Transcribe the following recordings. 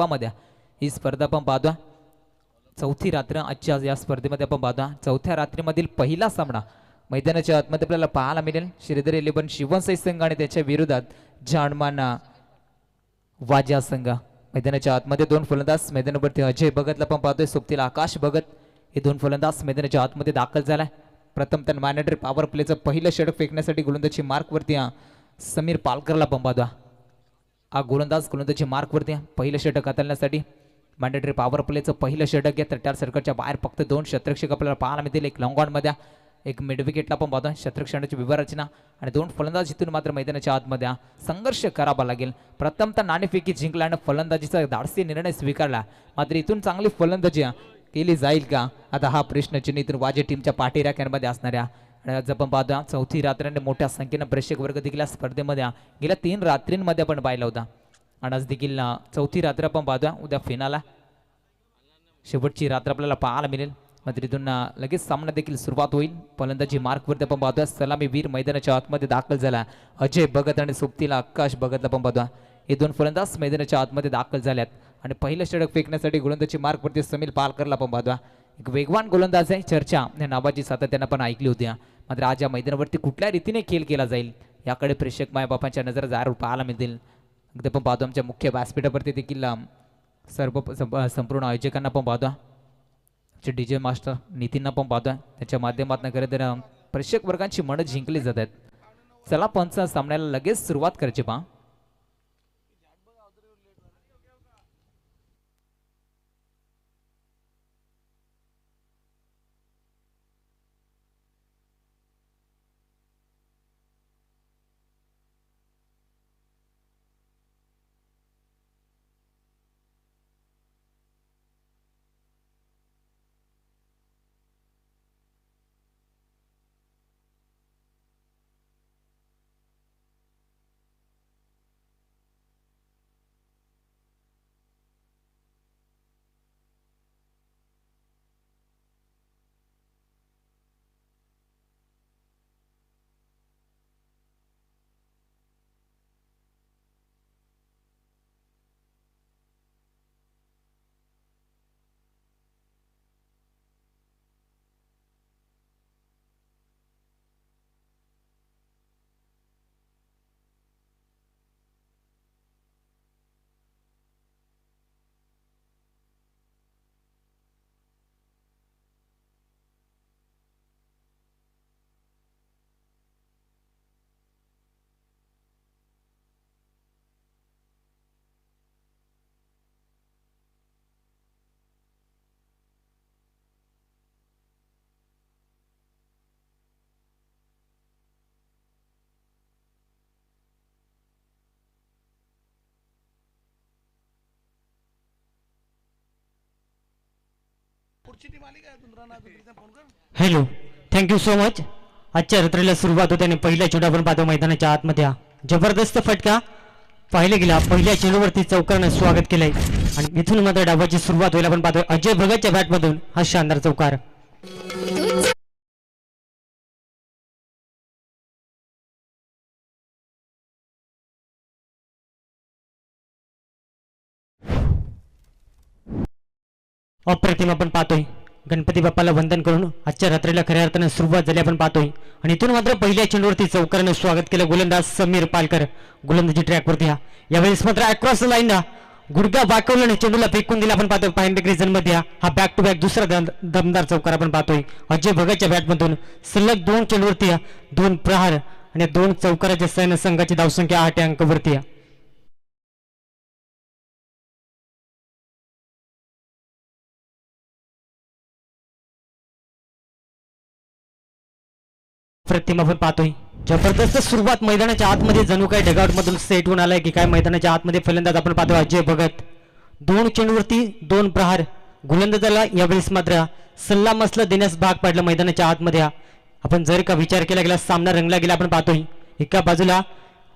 मध्ये ही स्पर्धा आपण पाहतो. चौथी रात्र आजच्या या स्पर्धेमध्ये आपण पाहतो. चौथ्या रात्रीमधील पहिला सामना मैदानाच्या आतमध्ये आपल्याला पाहायला मिळेल. श्रीधर 11 शिवनसाई संघ आणि त्याच्या विरोधात जानमाना वाजा संघ. मैदानाच्या आतमध्ये दोन फलंदाज मैदानावरती अजय भगतला पण पाहतोय, सोबतील आकाश भगत हे दोन फलंदाज मैदानाच्या आतमध्ये दाखल झालाय. प्रथम तर मॅनेटरी पॉवर प्लेचं पहिलं षटक फेकण्यासाठी गोलंदाजी मार्कवरती समीर पालकरला पण पाहतो. हा गोलंदाजी मार्कवरती पहिलं षटक हाताळण्यासाठी मॅन्डेटरी पॉवर प्लेचं पहिलं षटक आहे. तर त्या सर्कलच्या बाहेर फक्त दोन क्षेत्ररक्षक आपल्याला पाहायला मिळतील. एक लॉंग ऑनमध्ये एक मिड विकेटला पण पाहतो. क्षेत्ररक्षणाची विभारचना आणि दोन फलंदाज इथून मात्र मैदानाच्या आतमध्ये संघर्ष करावा लागेल. प्रथम तर नाणेफेकी जिंकला आणि फलंदाजीचा धाडसी निर्णय स्वीकारला. मात्र इथून चांगली फलंदाजी केली जाईल का, आता हा प्रश्न चिन्ह वाजे टीमच्या पाठीराख्यांमध्ये असणाऱ्या. आणि आज आपण पाहतो चौथी रात्रीने मोठ्या संख्येनं प्रेक्षक वर्ग देखील या स्पर्धेमध्ये गेल्या 3 रात्रींमध्ये आपण पाहिला होता. आणि आज देखील चौथी रात्र आपण पाहतो. उद्या फिनाला शेवटची रात्र आपल्याला पाहायला मिळेल. मात्र इथून लगेच सामना देखील सुरुवात होईल. फलंदाजी मार्कवरती आपण पाहतो. सलामी वीर मैदानाच्या आतमध्ये दाखल झाला अजय भगत आणि सोबतीला आकाश भगतला पण पाहतो. हे दोन फलंदाज मैदानाच्या आतमध्ये दाखल झाल्यात आणि पहिलं षटक फेकण्यासाठी गोलंदाजी मार्कवरती समीर पालकरला पण पाहतो. एक वेगवान गोलंदाज आहे, चर्चा या नावाची सातत्यानं पण ऐकली होती. मात्र आज या मैदानावरती कुठल्या रीतीने खेळ केला जाईल याकडे प्रेक्षक मायबापांच्या नजर जरूर पाहायला मिळतील. अगदी पण पाहतो आमच्या मुख्य व्यासपीठावरती देखील सर्व संपूर्ण आयोजकांना पण पाहतो. डीजे मास्टर नितीनना पण पाहतो. त्याच्या माध्यमातून खरं तर प्रेक्षक वर्गांची मनं जिंकली जात आहेत. चला पंच सामन्याला लगेच सुरुवात करायची पहा. Hello, thank you so much. आजच्या रात्रीला सुरुवात होते आणि पहिल्या चेंडूवर पाहतो मैदानाच्या आतमध्ये जबरदस्त फटका पाहिले गेला. पहिल्या चेंडूवरती चौकारानं स्वागत केलंय आणि इथून मात्र डावाची सुरुवात होईल. आपण पाहतो अजय भगतच्या बॅटमधून हा शानदार चौकार. अप्रतिम आपण पाहतोय. गणपती बाप्पाला वंदन करून आजच्या रात्रीला खऱ्या अर्थानं सुरुवात झाली आपण पाहतोय. आणि इथून मात्र पहिल्या चेंडूवरती चौकारानं स्वागत केलं गोलंदाज समीर पालकर गोलंदाजी ट्रॅकवरती. यावेळेस मात्र अक्रॉस लाईन गुडघा बाकवल्याने चेंडूला फेकून दिला आपण पाहतोय. फाईन रिजन मध्ये हा बॅक टू बॅक दुसरा दमदार चौकार आपण पाहतोय. अजय भगतच्या बॅटमधून सलग 2 चेंडूवरती 2 प्रहार आणि 2 चौकाराच्या सैन्य संघाची धावसंख्या 8 अंकावरती. प्रतिम आपण पाहतोय जबरदस्त सुरुवात मैदानाच्या आतमध्ये जणू काही डगआउट मधून सेट होऊन आलाय की काय. मैदानाच्या आतमध्ये फलंदाज आपण पाहतोय अजय भगत 2 चेंडूवरती 2 प्रहार. गोलंदाजाला यावेळेस मात्र सल्ला मसला देण्यास भाग पाडला मैदानाच्या आतमध्ये. आपण जर का विचार केला गेला सामना रंगला गेला आपण पाहतोय. एका बाजूला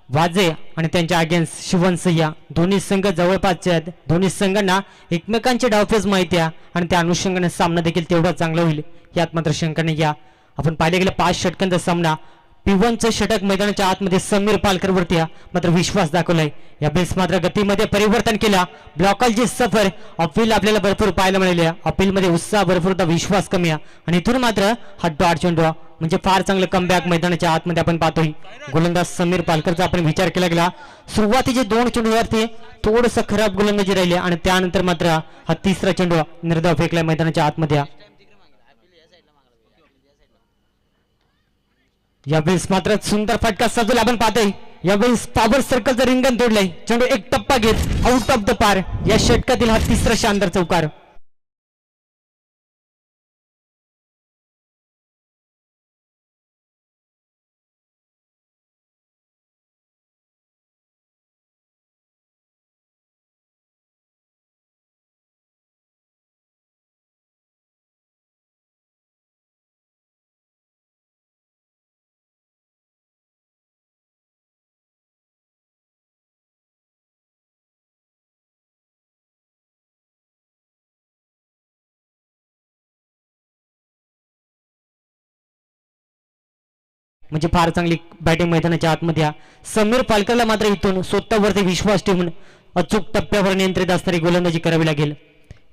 वाजे आणि त्यांच्या अगेन्स्ट शिवनसय्या दोन्ही संघ जवळपासचे आहेत. दोन्ही संघांना एकमेकांचे डावपेच माहिती आहे आणि त्या अनुषंगाने सामना देखील तेवढा चांगला होईल यात मात्र शंका नाही. आपण पाहिले गेलं 5 षटकांचा सामना P1चं षटक मैदानाच्या आतमध्ये समीर पालकर वरती मात्र विश्वास दाखवलाय. या बेस मात्र गतीमध्ये परिवर्तन केला. ब्लॉकलची सफर अपील आपल्याला भरपूर पाहायला मिळाली आहे. अपील मध्ये उत्साह भरपूर होता, विश्वास कमी आहे आणि इथून मात्र हा डॉट चेंडू म्हणजे फार चांगलं कमबॅक मैदानाच्या आतमध्ये आपण पाहतोय. गोलंदाज समीर पालकरचा आपण विचार केला गेला. सुरुवातीचे 2 चेंडूवरती थोडंसं खराब गोलंदाजी राहिली आणि त्यानंतर मात्र हा तिसरा चेंडू निर्धाव फेकलाय मैदानाच्या आतमध्ये. यावेळेस मात्र सुंदर फटका सजवला आपण पाहतोय. यावेळेस पॉवर सर्कलचं रिंगण तोडलंय. चेंडू एक टप्पा घेत आउट ऑफ द पार. या षटकातील हा तिसरा शानदार चौकार. म्हणजे फार चांगली बॅटिंग मैदानाच्या आतमध्ये. समीर पालकरला मात्र इथून स्वतःवरती विश्वास ठेवून अचूक टप्प्यावर नियंत्रित असणारी गोलंदाजी करावी लागेल.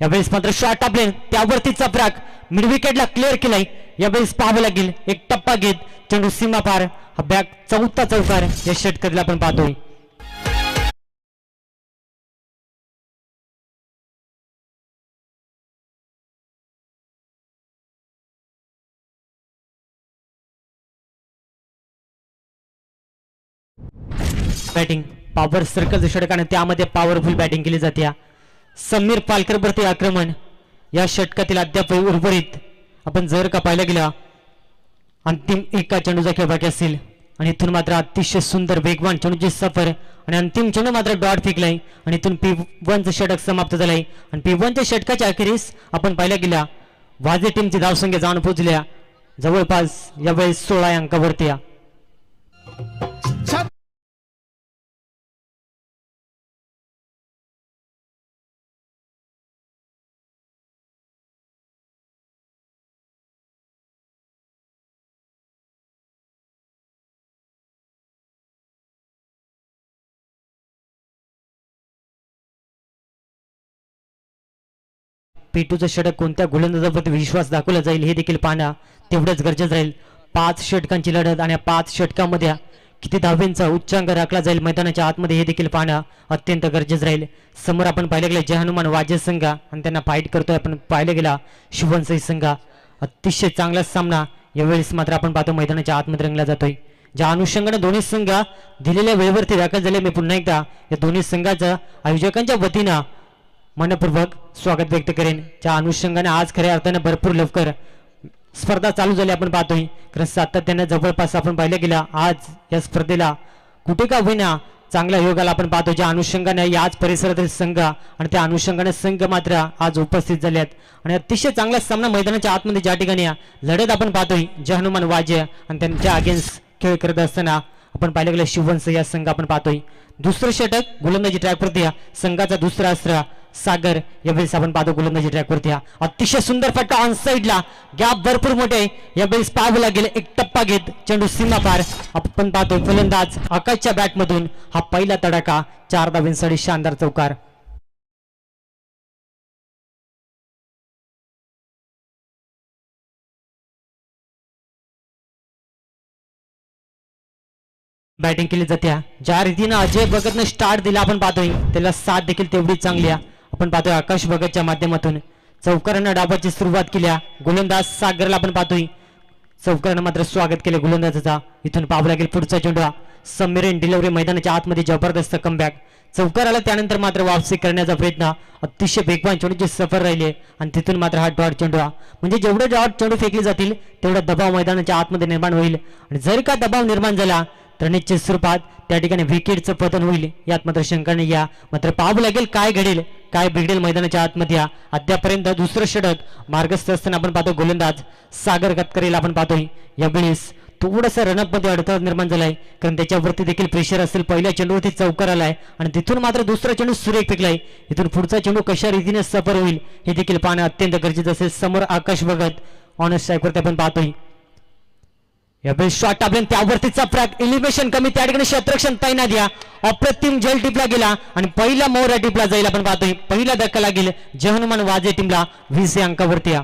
यावेळेस मात्र शॉर्ट आपले त्यावरती चपराक मिड विकेटला क्लिअर केलाय. यावेळेस पाहावं लागेल एक टप्पा घेत चेंडू सीमा पार. हा बॅक चौथा चौकार या षटकातील आपण पाहतोय. बॅटिंग पॉवर सर्कल षटक आणि त्यामध्ये पॉवरफुल बॅटिंग केली जाते. समीर पालकर वरती आक्रमण या षटकातील अद्याप उर्वरित आपण जर का पाहिलं गेला अंतिम एका चेंडूचा खेळ बाकी असेल आणि इथून मात्र अतिशय सुंदर वेगवान चेंडूची सफर आणि अंतिम चेंडू मात्र डॉट फेकलाय आणि इथून P1चं षटक समाप्त झालंय. आणि P1च्या षटकाच्या अखेरीस आपण पाहिलं गेला वाजे टीमची धावसंख्या जाऊन पोहोचल्या जवळपास यावेळेस 16 अंकावरती. P2चं षटक कोणत्या गोलंदाजावरती विश्वास दाखवला जाईल हे देखील पाहणं तेवढंच गरजेचं राहील. 5 षटकांची लढत आणि 5 षटकांमध्ये किती धावेंचा उच्चांक राखला जाईल मैदानाच्या आतमध्ये हे देखील पाहणं अत्यंत गरजेचं राहील. समोर आपण पाहिलं गेलं जय हनुमान वाजे संघ आणि त्यांना फाईट करतोय आपण पाहिलं गेला शिवनसई संघ. अतिशय चांगला सामना यावेळेस मात्र आपण पाहतो मैदानाच्या आतमध्ये रंगला जातोय. ज्या अनुषंगाने दोन्ही संघ दिलेल्या वेळेवरती दाखल झाले मी पुन्हा एकदा या दोन्ही संघाचं आयोजकांच्या वतीनं मनपूर्वक स्वागत व्यक्त करेन. ज्या अनुषंगाने आज खऱ्या अर्थाने भरपूर लवकर स्पर्धा चालू झाली आपण पाहतोय. कारण सातत्याने जवळपास आपण पाहिलं गेला आज या स्पर्धेला कुठे का होईना चांगल्या योगाला आपण पाहतो. ज्या अनुषंगाने याच परिसरातील संघ आणि त्या अनुषंगाने संघ मात्र आज उपस्थित झाले आहेत आणि अतिशय चांगला सामना मैदानाच्या आतमध्ये ज्या ठिकाणी लढत आपण पाहतोय जय हनुमान वाजे आणि त्यांच्या अगेन्स्ट खेळ करत असताना आपण पाहिलं गेलं शिवनस या संघ आपण पाहतोय. दुसरं षटक गोलंदाजी ट्रॅकवरती संघाचा दुसरा अस्त्र सागर यावेळेस आपण पाहतो गोलंदाजी ट्रॅकवरती. अतिशय सुंदर फटका ऑन साईडला गॅप भरपूर मोठे. यावेळेस पाहावं लागेल एक टप्पा घेत चेंडू सीमा पार. आपण पाहतो फलंदाज आकाशच्या बॅटमधून हा पहिला तडाखा 4 धावांसाठी शानदार चौकार. बॅटिंग केली जाते. ज्या रीतीनं अजय भगतनं स्टार्ट दिला आपण पाहतोय त्याला साथ देखील तेवढीच चांगली आहे. आपण पाहतोय आकाश भगतच्या माध्यमातून चौकारानं डावाची सुरुवात केली. गोलंदाज सागरला आपण पाहतोय चौकारानं मात्र स्वागत केले गोलंदाजाचा. इथून पाहावं लागेल पुढचा चेंडू समीरेन डिलिव्हरी मैदानाच्या आतमध्ये जबरदस्त कमबॅक. चौकार आला त्यानंतर मात्र वापसी करण्याचा प्रयत्न अतिशय वेगवान चेंडूची सफर राहिली आणि तिथून मात्र हा डॉट चेंडू म्हणजे जेवढे डॉट चेंडू फेकले जातील तेवढा दबाव मैदानाच्या आतमध्ये निर्माण होईल आणि जर का दबाव निर्माण झाला तर निश्चित स्वरूपात त्या ठिकाणी विकेटचं पतन होईल यात मात्र शंका नाही. या मात्र पाहावं लागेल काय घडेल काय बिघडेल मैदानाच्या आतमध्ये. अद्यापर्यंत दुसरं षटक मार्गस्थ असताना आपण पाहतो गोलंदाज सागर गतकरेला आपण पाहतोय यावेळेस थोडंसं रनअप मध्ये अडथळा निर्माण झालाय कारण त्याच्यावरती देखील प्रेशर असेल. पहिल्या चेंडूवरती चौकार आलाय आणि तिथून मात्र दुसरा चेंडू सुरेख फेकलाय. इथून पुढचा चेंडू कशा रीतीने सफर होईल हे देखील पाहणं अत्यंत गरजेचं असेल. समोर आकाश भगत ऑन स्ट्राईकवरती आपण पाहतोय यावेळी शॉट टाकले त्यावरतीचा फ्रॅग एलिव्हेशन कमी त्या ठिकाणी शतरक्षण तैनात या अप्रतिम झेल टिपला गेला आणि पहिला मोहरा टिपला जाईल आपण पाहतोय पहिला धक्का लागेल जय हनुमान वाजे टीमला 20 अंकावरती या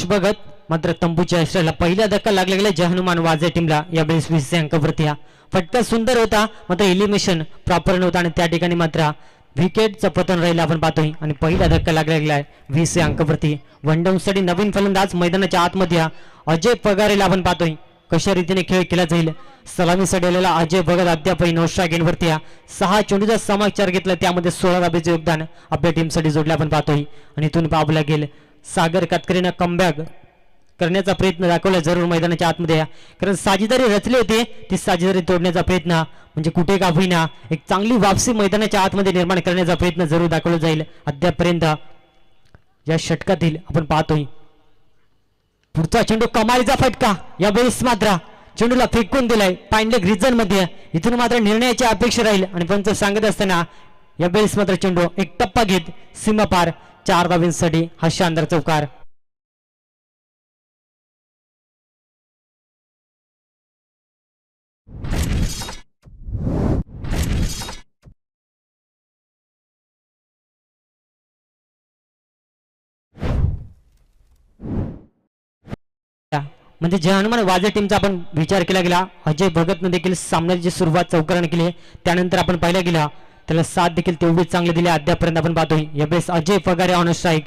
बघत मात्र तंबूच्या इशाऱ्याला पहिला धक्का लागला गेला जय हनुमान वाजे टीमला यावेळेस 20 अंकावरती या फटका सुंदर होता मात्र एलिमिनेशन प्रॉपर नव्हता आणि त्या ठिकाणी मात्र विकेटचं पतन राहिलं आपण पाहतोय आणि पहिला धक्का लागला गेलाय 20 अंकावरती वन डाऊन साठी नवीन फलंदाज मैदानाच्या आतमध्ये अजय पगारेला आपण पाहतोय कशा रीतीने खेळ केला जाईल सलामीसाठी आलेला अजय भगत अद्यापही नो स्ट्राईक एंडवरती 6 चेंडूचा समाचार घेतला त्यामध्ये 16 धाब्याचे योगदान आपल्या टीमसाठी जोडले आपण पाहतोय आणि इथून पाहावं लागेल सागर कातकरीनं कमबॅक करण्याचा प्रयत्न दाखवला जरूर मैदानाच्या आतमध्ये कारण साजेदारी रचली होती ती साजेदारी तोडण्याचा प्रयत्न म्हणजे कुठे का होईना एक चांगली वापसी मैदानाच्या आतमध्ये निर्माण करण्याचा प्रयत्न जरूर दाखवला जाईल अद्यापपर्यंत या षटकातील आपण पाहतोय पुढचा चेंडू कमालीचा फटका यावेळेस मात्र चेंडूला फेकून दिलाय पाइंडलेग रिजन मध्ये इथून मात्र निर्णयाची अपेक्षा राहील आणि पंच सांगत असताना यावेळेस मात्र चेंडू एक टप्पा घेत सीमा पार 4 धावांसाठी हा शानदार चौकार म्हणजे जय हनुमान वाजे टीमचा आपण विचार केला गेला अजय भगतने देखील सामन्याची सुरुवात चौकाराने केली त्यानंतर आपण पाहिला गेला त्याला साथ देखील तेवढीच चांगली दिली अद्यापर्यंत आपण पाहतोय यावेळेस अजय पगारे ऑन स्ट्राईक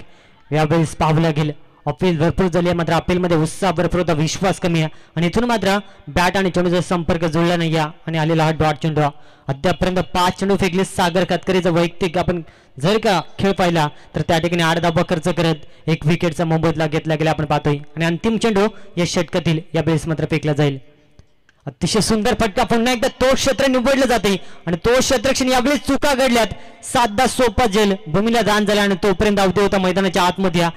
यावेळेस पाहावं लागेल अपील भरपूर झाली मात्र अपीलमध्ये उत्साह भरपूर होता विश्वास कमी आहे आणि इथून मात्र बॅट आणि चेंडूचा संपर्क जुळला नाही आणि आलेला हा डॉट चेंडू अद्यापर्यंत 5 चेंडू फेकले सागर कातकरीचा वैयक्तिक आपण जर का खेळ पाहिला तर त्या ठिकाणी 8 धावा खर्च करत 1 विकेटचा मोबदला घेतला गेला आपण पाहतोय आणि अंतिम चेंडू या षटकातील या बेस मात्र फेकला जाईल अतिशय सुंदर फटका पुन्हा एकदा तो क्षेत्र निवडलं जाते आणि तो क्षेत्रक्षण यावेळी चुका घडल्यात 7 सोपा जेल भूमीला दान झाला आणि तोपर्यंत अवधी होता मैदानाच्या आतमध्ये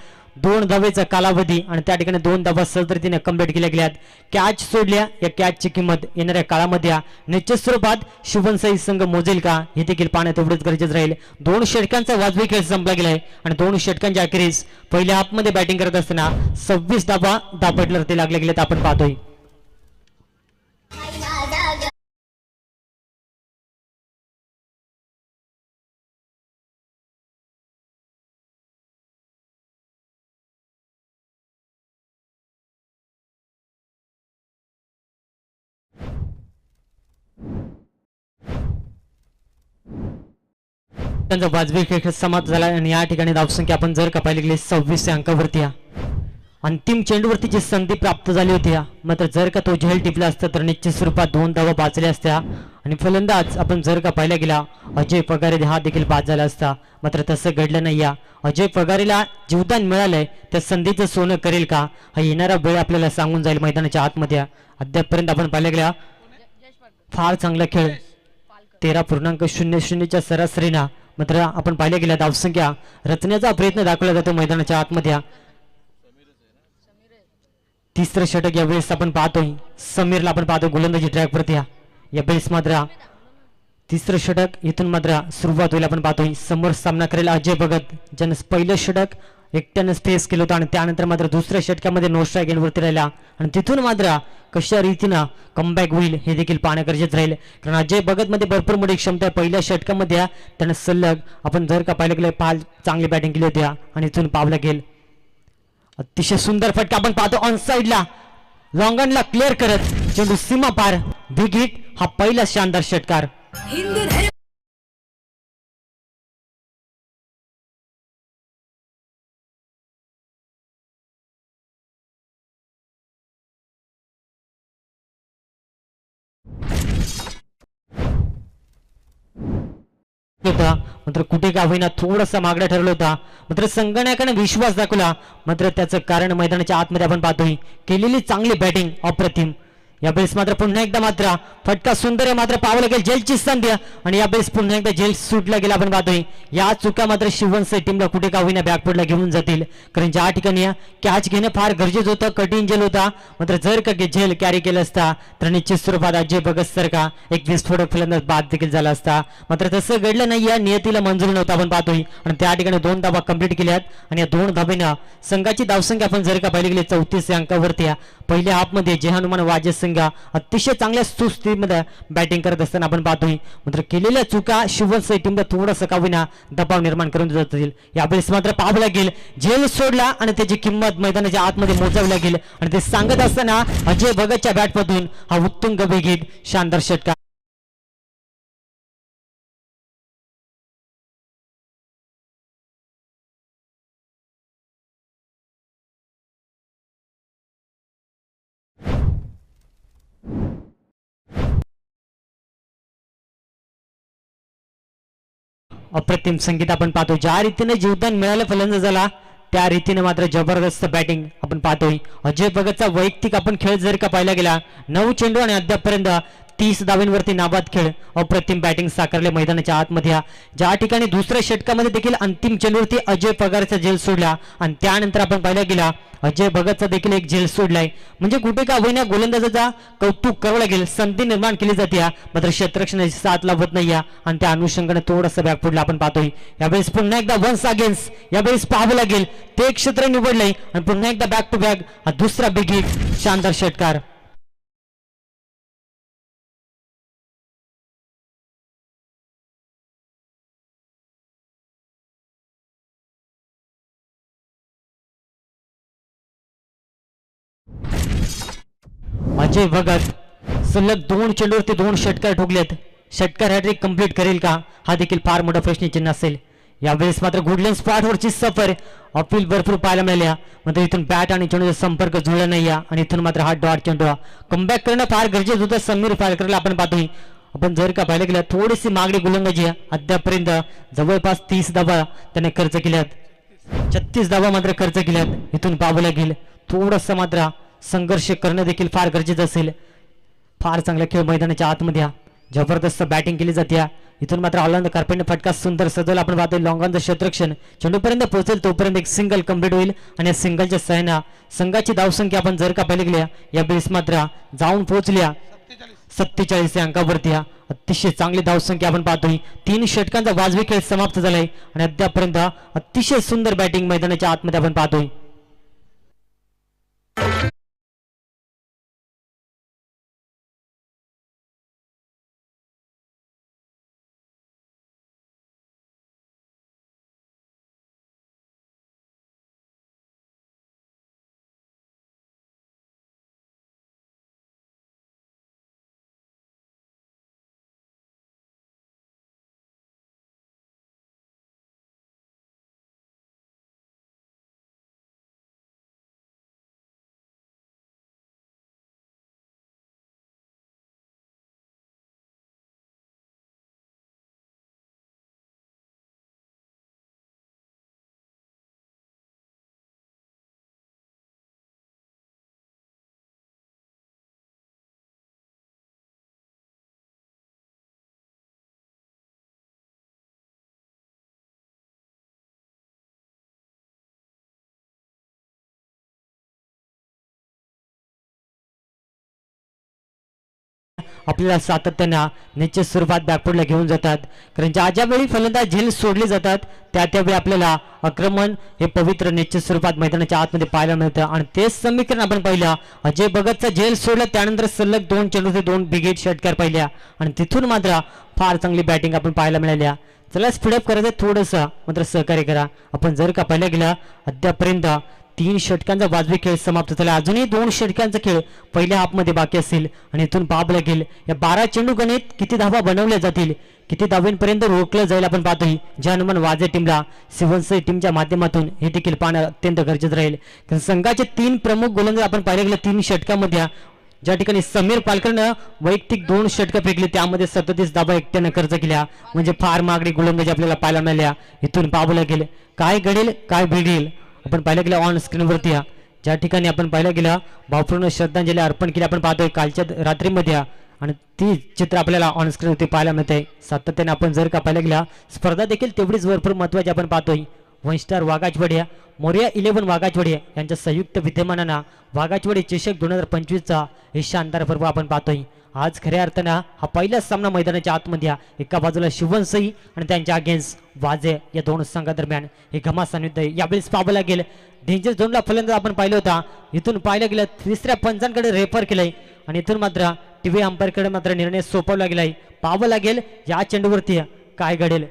2 धावेचा कालावधी आणि त्या ठिकाणी 2 धावा सहज रीतीने कंप्लीट केल्या गेल्यात कॅच सोडल्या या कॅचची किंमत येणाऱ्या काळामध्ये निश्चित स्वरूपात शुभनसाई संघ मोजेल का हे देखील पाहण्यात एवढंच गरजेचं राहील 2 षटकांचा वाजवी खेळ संपला गेलाय आणि 2 षटकांच्या अखेरीस पहिल्या हाफमध्ये बॅटिंग करत असताना 26 धावा दापटला ते लागले गेलेत आपण पाहतोय त्यांचा वाजवी खेळ समाप्त झाला आणि या ठिकाणी धावसंख्या आपण जर का पाहिली गेली 26 अंकावरती अंतिम चेंडूवरती जी संधी प्राप्त झाली होती मात्र जर का तो झेल टिपला असता तर निश्चित स्वरूपात 2 धावा वाचल्या असत्या आणि फलंदाज आपण जर का पाहिला गेला अजय पगारे हा देखील बाद झाला असता मात्र तसं घडलं नाही अजय पगारेला जीवदान मिळालंय त्या संधीचं सोनं करेल का हा येणारा वेळ आपल्याला सांगून जाईल मैदानाच्या आतमध्ये अद्यापर्यंत आपण पाहिला गेला फार चांगला खेळ 13.00 सरासरीना मात्र आपण पाहिल्या गेल्या धावसंख्या रचण्याचा प्रयत्न दाखवला जातो मैदानाच्या आतमध्ये तिसरं षटक यावेळेस आपण पाहतोय समीरला आपण पाहतो गोलंदाजी ट्रॅकवरती यावेळेस मात्र तिसरं षटक इथून मात्र सुरुवात होईल आपण पाहतोय समोर सामना करेल अजय भगत ज्यानं पहिलं षटक एकट्यानं फेस केलं होतं आणि त्यानंतर मात्र दुसऱ्या षटकामध्ये नो स्ट्राईक एंडवरती राहिला आणि तिथून मात्र कशा रीतीनं कमबॅक होईल हे देखील पाहणं गरजेचं राहील कारण अजय भगत मध्ये भरपूर मोठी क्षमता आहे पहिल्या षटकामध्ये त्यानं सलग आपण जर का पाहिलं गेलं फार चांगली बॅटिंग केली होती आणि इथून पावलं गेल अतिशय सुंदर फटका आपण पाहतो ऑन साइडला लॉंगनला क्लिअर करत चेंडू सीमा पार बिग हिट हा पहिला शानदार षटकार होता मात्र कुठे का होईना थोडासा मागडा ठरवला होता मात्र संगणकाने विश्वास दाखवला मात्र त्याचं कारण मैदानाच्या आतमध्ये आपण पाहतोय केलेली चांगली बॅटिंग अप्रतिम यावेळेस मात्र पुन्हा एकदा मात्र फटका सुंदर आहे, मात्र पाहावं लागेल जेलची संधी आणि यावेळेस पुन्हा एकदा जेल सुटला गेला. आपण पाहतोय या चुका मात्र शिवनसे टीमला कुठे का होईना बॅकफुटला घेऊन जातील, कारण ज्या ठिकाणी कॅच घेणं फार गरजेचं होतं, कठीण जेल होता. मात्र जर का जेल कॅरी केलं असता तर निश्चित स्वरूपात अजय भगत सर का एक विस्फोटक फलंदाज बाद देखील झाला असता. मात्र तसं घडलं नाही, या नियतीला मंजूर नव्हतं. आपण पाहतोय आणि त्या ठिकाणी 2 धावा कंप्लीट केल्यात आणि या 2 धावेनं संघाची धावसंख्या आपण जर का पाहिली गेली 34 अंकावरती. पहिल्या हाफमध्ये जे हनुमान वाजे संघ अतिशय चांगल्या सुस्थितीमध्ये बॅटिंग करत असताना आपण पाहतोय, मात्र केलेल्या चुका शिवनसे टीमला थोडंसं का होईना दबाव निर्माण करून देत असतील. यावेळेस मात्र पाहावं लागेल जेल सोडला आणि त्याची किंमत मैदानाच्या आतमध्ये मोजावी लागेल आणि ते सांगत असताना अजय भगतच्या बॅटमधून हा उत्तुंग वेगीत शानदार षटकार. अप्रतिम संगीत आपण पाहतो, ज्या रीतीने जीवदान मिळालं फलंदाजाला त्या रीतीने मात्र जबरदस्त बॅटिंग आपण पाहतोय. अजय भगतचा वैयक्तिक आपण खेळ जर का पाहिला गेला 9 चेंडू आणि अद्यापपर्यंत 30 धावांवरती नाबाद खेळ, अप्रतिम बॅटिंग साकारले मैदानाच्या आतमध्ये. ज्या ठिकाणी दुसऱ्या षटकामध्ये देखील अंतिम चेंडूवरती अजय पगारचा झेल सोडला आणि त्यानंतर आपण पाहिला गेला अजय भगतचा देखील एक झेल सोडलाय. म्हणजे कुठे का होईना गोलंदाजाचा कौतुक करावं लागेल, संधी निर्माण केली जाते, मात्र क्षेत्ररक्षणाची साथ लावत नाही आणि त्या अनुषंगाने थोडंसं बॅकफुटला आपण पाहतोय. यावेळेस पुन्हा एकदा वन्स अगेन्स्ट, यावेळेस पाहावं लागेल ते क्षेत्र निवडलंय आणि पुन्हा एकदा बॅक टू बॅक हा दुसरा बिग हिट शानदार षटकार. अजय भगत सलग 2 चेंडूवरती 2 षटकार ठोकलेत, षटकार हॅट्रिक कंप्लीट करेल का हा देखील फार मोठा प्रश्नचिन्ह असेल. यावेळेस मात्र गुडलँड स्पॉटवरची सफर अपील भरपूर पाहायला मिळाल्या, मात्र इथून बॅट आणि चेंडूचा संपर्क जुळला नाही आणि इथून मात्र हा डॉट चेंडू कमबॅक करणं फार गरजेचं होतं. समीर पालकरला आपण पाहतोय, आपण जर का पाहिलं गेलं थोडीशी मागणी गोलंदाजी अद्यापर्यंत जवळपास 30 धावा त्याने खर्च केल्यात, 36 धावा मात्र खर्च केल्यात. इथून पाहावं लागेल थोडंसं मात्र संघर्ष करणं देखील फार गरजेचं असेल. फार चांगला खेळ मैदानाच्या आतमध्ये, जबरदस्त बॅटिंग केली जाते. इथून मात्र ऑलराऊंडर कार्पेंटर फटका सुंदर सजवला आपण पाहतोय. लॉंगॉनचं क्षेत्ररक्षण चेंडूपर्यंत पोहोचेल तोपर्यंत एक सिंगल कंप्लीट होईल आणि या सिंगलच्या सहाय्याने संघाची धावसंख्या आपण जर का पाहिली गेल्या या बेस मात्र जाऊन पोहोचल्या 47 अंकावरती. अतिशय चांगली धावसंख्या आपण पाहतोय. 3 षटकांचा वाजवी खेळ समाप्त झालाय आणि अद्यापर्यंत अतिशय सुंदर बॅटिंग मैदानाच्या आतमध्ये आपण पाहतोय. आपल्याला सातत्यानं निश्चित स्वरूपात बॅकफुटला घेऊन जातात, कारण ज्या वेळी फलंदाज झेल सोडले जातात त्यावेळी आपल्याला आक्रमण हे पवित्र निश्चित स्वरूपात मैदानाच्या आतमध्ये पाहायला मिळतं. आणि तेच समीकरण आपण पाहिलं, अजय भगतचा झेल सोडला त्यानंतर सलग 2 चेंडूचे 2 बिग षटकार पाहिल्या आणि तिथून मात्र फार चांगली बॅटिंग आपण पाहायला मिळाल्या. चला स्पीडअप करायचं थोडंसं, मात्र सहकार्य करा. आपण जर का पाहिलं गेलं अद्यापर्यंत 3 षटकांचा वाजवी खेळ समाप्त झाला, अजूनही 2 षटकांचा खेळ पहिल्या हाफमध्ये बाकी असेल आणि इथून पाहावं लागेल या 12 चेंडू गणित किती धावा बनवल्या जातील, किती धावांपर्यंत रोखलं जाईल. आपण पाहतोय ज्या हनुमान वाजे टीमला शिवनसे टीमच्या माध्यमातून हे देखील पाहणं अत्यंत गरजेचं राहील, कारण संघाचे 3 प्रमुख गोलंदाज आपण पाहिलं गेलं 3 षटकामध्ये, ज्या ठिकाणी समीर पालकरनं वैयक्तिक 2 षटकं फेकली त्यामध्ये 37 धावा एकट्यानं खर्च केल्या, म्हणजे फार मागणी गोलंदाजी आपल्याला पाहायला मिळाल्या. इथून पाहावं लागेल काय घडेल काय भिडेल. आपण पाहिलं गेलं ऑन स्क्रीनवरती ज्या ठिकाणी आपण पाहिलं गेलं भावपूर्ण श्रद्धांजली अर्पण केली आपण पाहतोय कालच्या रात्रीमध्ये आणि ती चित्र आपल्याला ऑन स्क्रीन होती पाहायला मिळते. सातत्याने आपण जर का पाहिलं गेला स्पर्धा देखील तेवढीच भरपूर महत्त्वाची आपण पाहतोय. वन स्टार वाघाजवाडी मोरिया 11 वाघाजवाडी यांच्या संयुक्त विद्यमानानं वाघाजवाडी चषक 2025चा हे शानदार पर्व आपण पाहतोय. आज खऱ्या अर्थानं हा पहिलाच सामना मैदानाच्या आतमध्ये एका बाजूला शिवनसई आणि त्यांच्या अगेन्स्ट वाजे या दोन संघादरम्यान हे घमासान युद्ध यावेळेस पाहावं लागेल. डेंजर झोनला फलंदाज आपण पाहिलं होता, इथून पाहिलं गेलं तिसऱ्या पंचांकडे रेफर केलंय आणि इथून मात्र टीव्ही अंपायरकडे मात्र निर्णय सोपवला गेलाय. पाहावं लागेल या चेंडूवरती काय घडेल.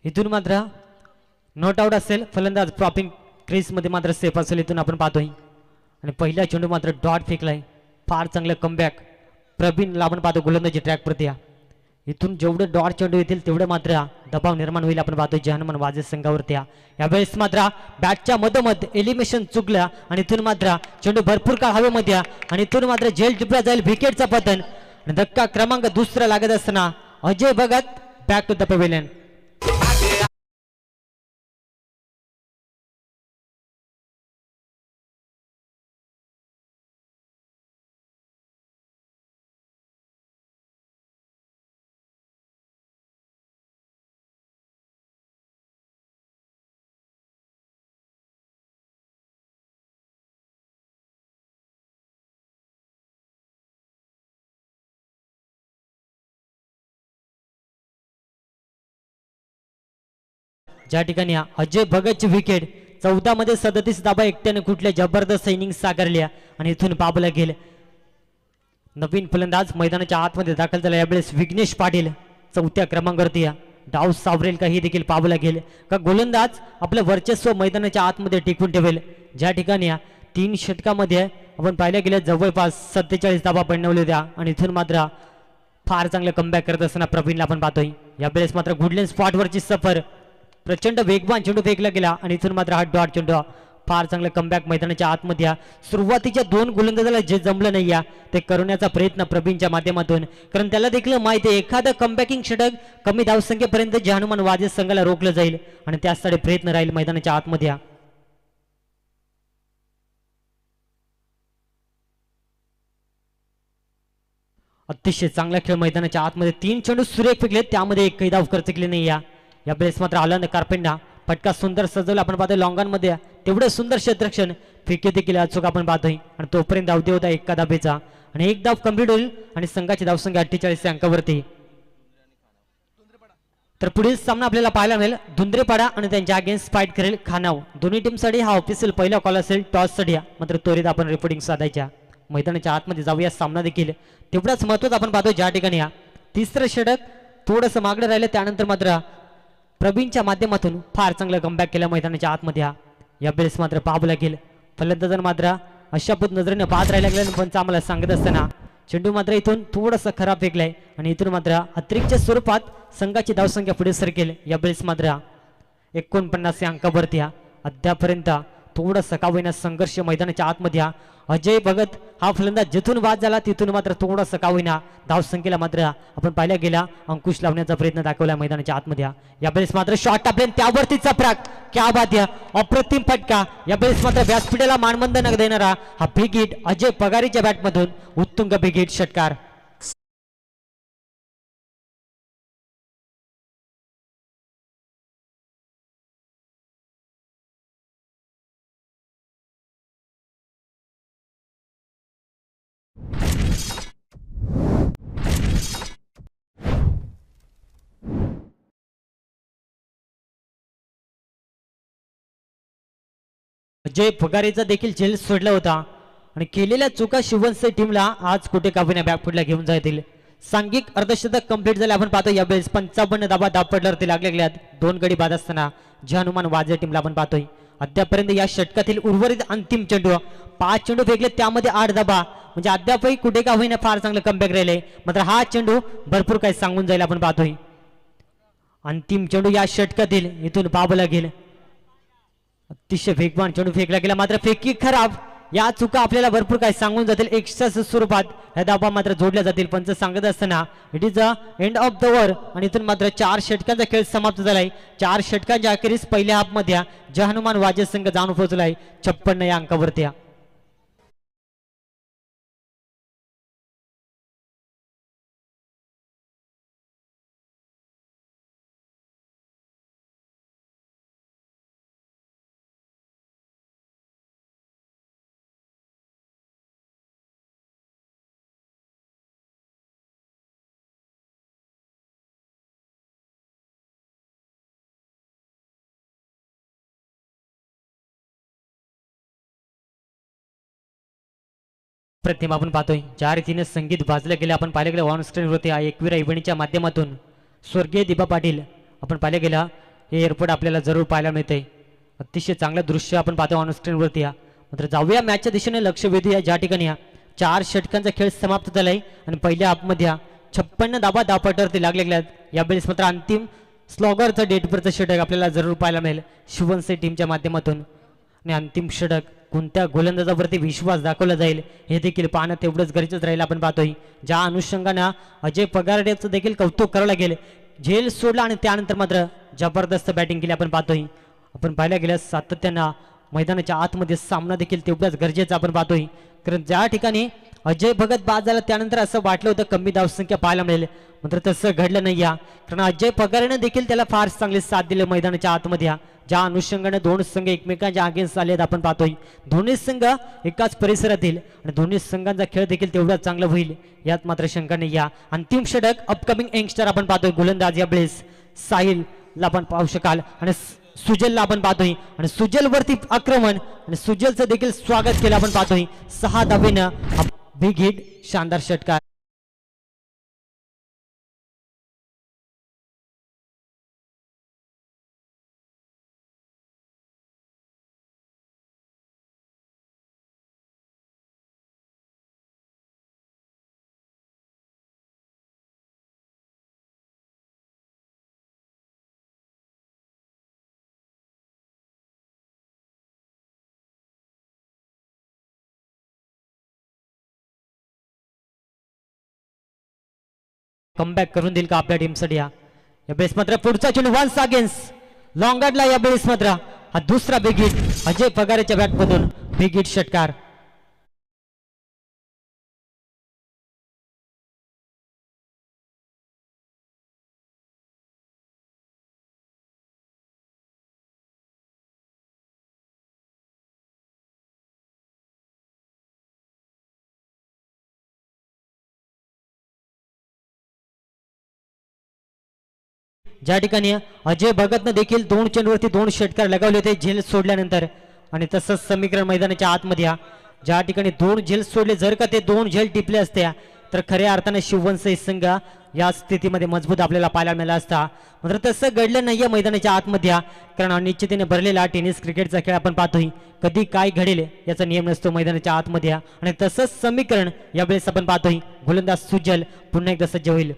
इथून मात्र नॉट आउट असेल फलंदाज प्रॉपिंग क्रीजमध्ये मात्र सेफ असेल इथून आपण पाहतोय. आणि पहिला चेंडू मात्र डॉट फेकलाय. फार चांगलं कमबॅक प्रवीणला आपण पाहतो गोलंदाजी ट्रॅकवरती. इथून जेवढे डॉट चेंडू येतील तेवढे मात्र दबाव निर्माण होईल आपण पाहतोय जहानुमान वाजे संघावरती. यावेळेस मात्र बॅटच्या मधोमध एलिमिनेशन चुकलं आणि इथून मात्र चेंडू भरपूर काळ हवेमध्ये आणि इथून मात्र झेल टिपला जाईल विकेटचा पतन आणि धक्का क्रमांक दुसरा लागत असताना Ajay Bhagat back to the pavilion. ज्या ठिकाणी अजय भगतची विकेट 14 मध्ये 37 धाबा एकट्याने कुठल्या जबरदस्त इनिंग साकारल्या आणि इथून पाहावं गेल नवीन फलंदाज मैदानाच्या आतमध्ये दाखल झाला. यावेळेस विघ्नेश पाटील 4थ्या क्रमांकावरती डाव सावरेल का हे देखील पाहावं लागेल का गोलंदाज आपलं वर्चस्व मैदानाच्या आतमध्ये टिकून ठेवेल. ज्या ठिकाणी 3 षटकामध्ये आपण पाहिलं गेलं जवळपास 47 धाबा बनवल्या होत्या आणि इथून मात्र फार चांगलं कमबॅक करत असताना प्रवीणला आपण पाहतोय. यावेळेस मात्र गुडलेन स्पॉटवरची सफर प्रचंड वेगवान चेंडू फेकला गेला आणि इथून मात्र हा डॉट चेंडू फार चांगलं कमबॅक मैदानाच्या आतमध्ये. सुरुवातीच्या 2 गोलंदाजाला जे जमलं नाही ते करण्याचा प्रयत्न प्रवीणच्या माध्यमातून, कारण त्याला देखील माहिती आहे एखादं कमबॅकिंग षटक कमी धावसंख्येपर्यंत जे हनुमान वाजे संघाला रोखलं जाईल आणि त्यासाठी प्रयत्न राहील मैदानाच्या आतमध्ये. अतिशय चांगला खेळ मैदानाच्या आतमध्ये 3 चेंडू सुरेख फेकले त्यामध्ये एकही धाव खर्च केली नाही. यावेळेस मात्र आनंद कारपेंडा फटका सुंदर सजवला आपण पाहतोय लॉंगॉनमध्ये तेवढं सुंदर क्षेत्ररक्षण फेके देखील अचूक आपण पाहतोय आणि तोपर्यंत धावते होता एका धाबेचा आणि एक धाव कंप्लीट होईल आणि संघाची धावसंख्या 48 अंकावरती. तर पुढील सामना आपल्याला पाहायला मिळेल धुंद्रेपाडा आणि त्यांच्या अगेन्स्ट फाईट करेल खानाव. दोन्ही टीमसाठी हा ऑफिशियल पहिला कॉल असेल टॉससाठी, मात्र त्वरित आपण रिपोर्टिंग साधायच्या. मैदानाच्या आतमध्ये जाऊया सामना देखील तेवढाच महत्त्वाचा आपण पाहतोय. ज्या ठिकाणी तिसरं षटक थोडंसं मागणं राहिलं त्यानंतर मात्र प्रवीणच्या माध्यमातून फार चांगलं कमबॅक केलं मैदानाच्या आतमध्ये. यावेळेस मात्र पाहावं लागेल फलंदाजांना मात्र अशा पद नजरेने पाहत राहिला गेल्या पण आम्हाला सांगत असताना चेंडू मात्र इथून थोडंसं खराब फेकलाय आणि इथून मात्र अतिरिक्त स्वरूपात संघाची धावसंख्या पुढे सरकेल. यावेळेस मात्र 49 अंकावरती अद्यापर्यंत थोडंसं का होईना संघर्ष मैदानाच्या आतमध्ये. अजय भगत हा फलंदाज जिथून बाद झाला तिथून मात्र थोडंसं का होईना धावसंख्येला मात्र आपण पाहिला गेला अंकुश लावण्याचा प्रयत्न दाखवला मैदानाच्या आतमध्ये. यावेळेस मात्र शॉट टाकले त्यावरती चपराक क्या बाध्य अप्रतिम फटका. यावेळेस मात्र व्यासपीठाला मानबंद न देणारा हा बिग हिट अजय पगारीच्या बॅटमधून उत्तुंग बिग हिट षटकार. अजय पगारेचा देखील झेल सोडला होता आणि केलेल्या चुका शिवनसे टीमला आज कुठे काबीने बॅकफुटला घेऊन जातील. सांघिक अर्धशतक कंप्लीट झाले आपण पाहतो. यावेळेस 55 धाबा पडल्यावरती लागल्या गेल्यात 2 गडी बाद असताना जे हनुमान वाजे टीमला आपण पाहतोय. अद्यापर्यंत या षटकातील उर्वरित अंतिम चेंडू 5 चेंडू फेकले त्यामध्ये 8 धाबा म्हणजे अद्यापही कुठे का होईना फार चांगलं कमबॅक राहिलंय. मात्र हा चेंडू भरपूर काही सांगून जाईल आपण पाहतोय. अंतिम चेंडू या षटकातील इथून पाहावं गेल. अतिशय वेगवान चेंडू फेकला गेला मात्र फेकी खराब. या चुका आपल्याला भरपूर काही सांगून जातील. एक्स्ट्रा स्वरूपात ह्या धावा मात्र जोडल्या जातील. पंच सांगत असताना it is the end of the over आणि इथून मात्र 4 षटकांचा खेळ समाप्त झालाय. 4 षटकांच्या अखेरीस पहिल्या हाफ मध्ये जय हनुमान वाजे संघ जाऊन पोहोचलाय 56 या अंकावरती. प्रतिमा आपण पाहतोय ज्या रीतीने संगीत वाजलं गेलं आपण पाहिलं गेलं ऑन स्क्रीन वरती एकविरा इव्हेंटच्या माध्यमातून स्वर्गीय दिबा पाटील आपण पाहिलं गेलं हे एअरपोर्ट आपल्याला जरूर पाहायला मिळतंय. अतिशय चांगलं दृश्य आपण पाहतो ऑन स्क्रीन वरती. मात्र जाऊया मॅचच्या दिशेने लक्ष वेधूया. ज्या ठिकाणी 4 षटकांचा खेळ समाप्त झालाय आणि पहिल्या हाफमध्ये 56 धाबा धावपटावरती लागले गेल्यात. यावेळेस मात्र अंतिम स्लॉगरचं डेटवरचं षटक आपल्याला जरूर पाहायला मिळेल शिवनसे टीमच्या माध्यमातून. आणि अंतिम षटक कोणत्या गोलंदाजावरती विश्वास दाखवला जाईल हे देखील पाहणं तेवढंच गरजेचं राहील. आपण पाहतोय ज्या अनुषंगानं अजय पगारडेचं देखील कौतुक करावं लागेल. झेल सोडला आणि त्यानंतर मात्र जबरदस्त बॅटिंग केली आपण पाहतोय. आपण पाहायला गेलं सातत्यानं मैदानाच्या आतमध्ये सामना देखील तेवढाच गरजेचा आपण पाहतोय. कारण ज्या ठिकाणी अजय भगत बाद झाला त्यानंतर असं वाटलं होतं कमी धावसंख्या पाहायला मिळेल मात्र तसं घडलं नाही. कारण अजय पगारेनं देखील त्याला फार चांगले साथ दिले मैदानाच्या आतमध्ये. ज्या अनुषंगाने 2 संघ एकमेकांच्या अगेन्स्ट आलेत आपण पाहतोय. दोन्ही संघ एकाच परिसरातील आणि दोन्ही संघांचा खेळ देखील तेवढाच चांगला होईल यात मात्र शंका नाही. अंतिम षटक अपकमिंग यंगस्टर आपण पाहतोय गोलंदाज यावेळेस साहिलला आपण पाहू शकाल आणि सुजलला आपण पाहतोय आणि सुजल वरती आक्रमण आणि सुजलचं देखील स्वागत केलं आपण पाहतोय. 6 धावेनं बिग हिट शानदार षटकार. कमबॅक करून देईल का आपल्या टीमसाठी. यावेळेस मात्र पुढचा चेंडू वन्स अगेन्स्ट लॉंगाडला. यावेळेस मात्र हा दुसरा बिग हिट अजय पगारेच्या बॅटमधून बिग हिट षटकार. ज्या ठिकाणी अजय भगतनं देखील 2 चेंडूवरती 2 षटकार लगावले होते झेल सोडल्यानंतर आणि तसंच समीकरण मैदानाच्या आतमध्ये ज्या ठिकाणी 2 झेल सोडले जर का ते 2 झेल टिपले असत्या तर खऱ्या अर्थाने शिववंशी संघ या स्थितीमध्ये मजबूत आपल्याला पाहायला मिळाला असता. मात्र तसं घडलं नाहीये मैदानाच्या आतमध्ये. कारण अनिश्चिततेने भरलेला टेनिस क्रिकेटचा खेळ आपण पाहतोय. कधी काय घडेल याचा नियम नसतो मैदानाच्या आतमध्ये. आणि तसंच समीकरण यावेळेस आपण पाहतोय गोलंदाज सुजल पुन्हा एकदा सज्ज होईल.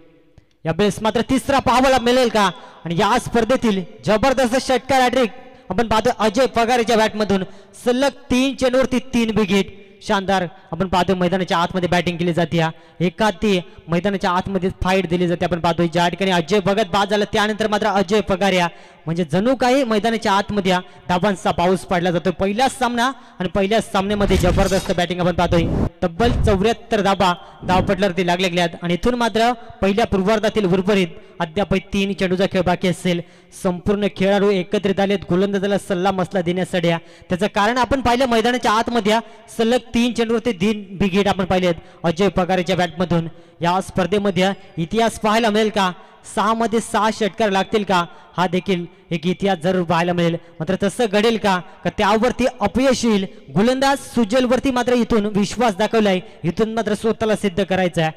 यावेळेस मात्र तिसरा पाहावाला मिळेल का आणि या स्पर्धेतील जबरदस्त षटकार हॅट्रिक आपण पाहतोय अजय पगारेच्या बॅटमधून. सलग 3 चेंडूवरती 3 बिग हिट शानदार आपण पाहतोय. मैदानाच्या आतमध्ये बॅटिंग केली जाते. एकाती मैदानाच्या आतमध्ये फाईट दिली जाते आपण पाहतोय. ज्या ठिकाणी अजय भगत बाद झाला त्यानंतर मात्र अजय पगार्या म्हणजे जणू काही मैदानाच्या आतमध्ये धाबांचा पाऊस पडला जातोय. पहिलाच सामना आणि पहिल्या सामन्यामध्ये जबरदस्त बॅटिंग आपण पाहतोय. तब्बल 74 धाबा धावपटल्यावरती लागले गेल्यात आणि इथून मात्र पहिल्या पूर्वार्धातील उर्वरित अद्याप 3 चेंडूचा खेळ बाकी असेल. संपूर्ण खेळाडू एकत्रित आलेत गोलंदाजाला सल्ला मसला देण्यासाठी. त्याचं कारण आपण पाहिलं मैदानाच्या आतमध्ये सलग 3 चेंडूवरती 3 बिग हिट आपण पाहिलेत अजय पगारेच्या बॅटमधून. या स्पर्धेमध्ये इतिहास पाहायला मिळेल का? 6 मध्ये 6 षटकार लागतील का? हा देखील एक इतिहास जरूर पाहायला मिळेल. मात्र तसं घडेल का त्यावरती अपयश येईल. गोलंदाज सुजलवरती मात्र इथून विश्वास दाखवलाय. इथून मात्र स्वतःला सिद्ध करायचं आहे.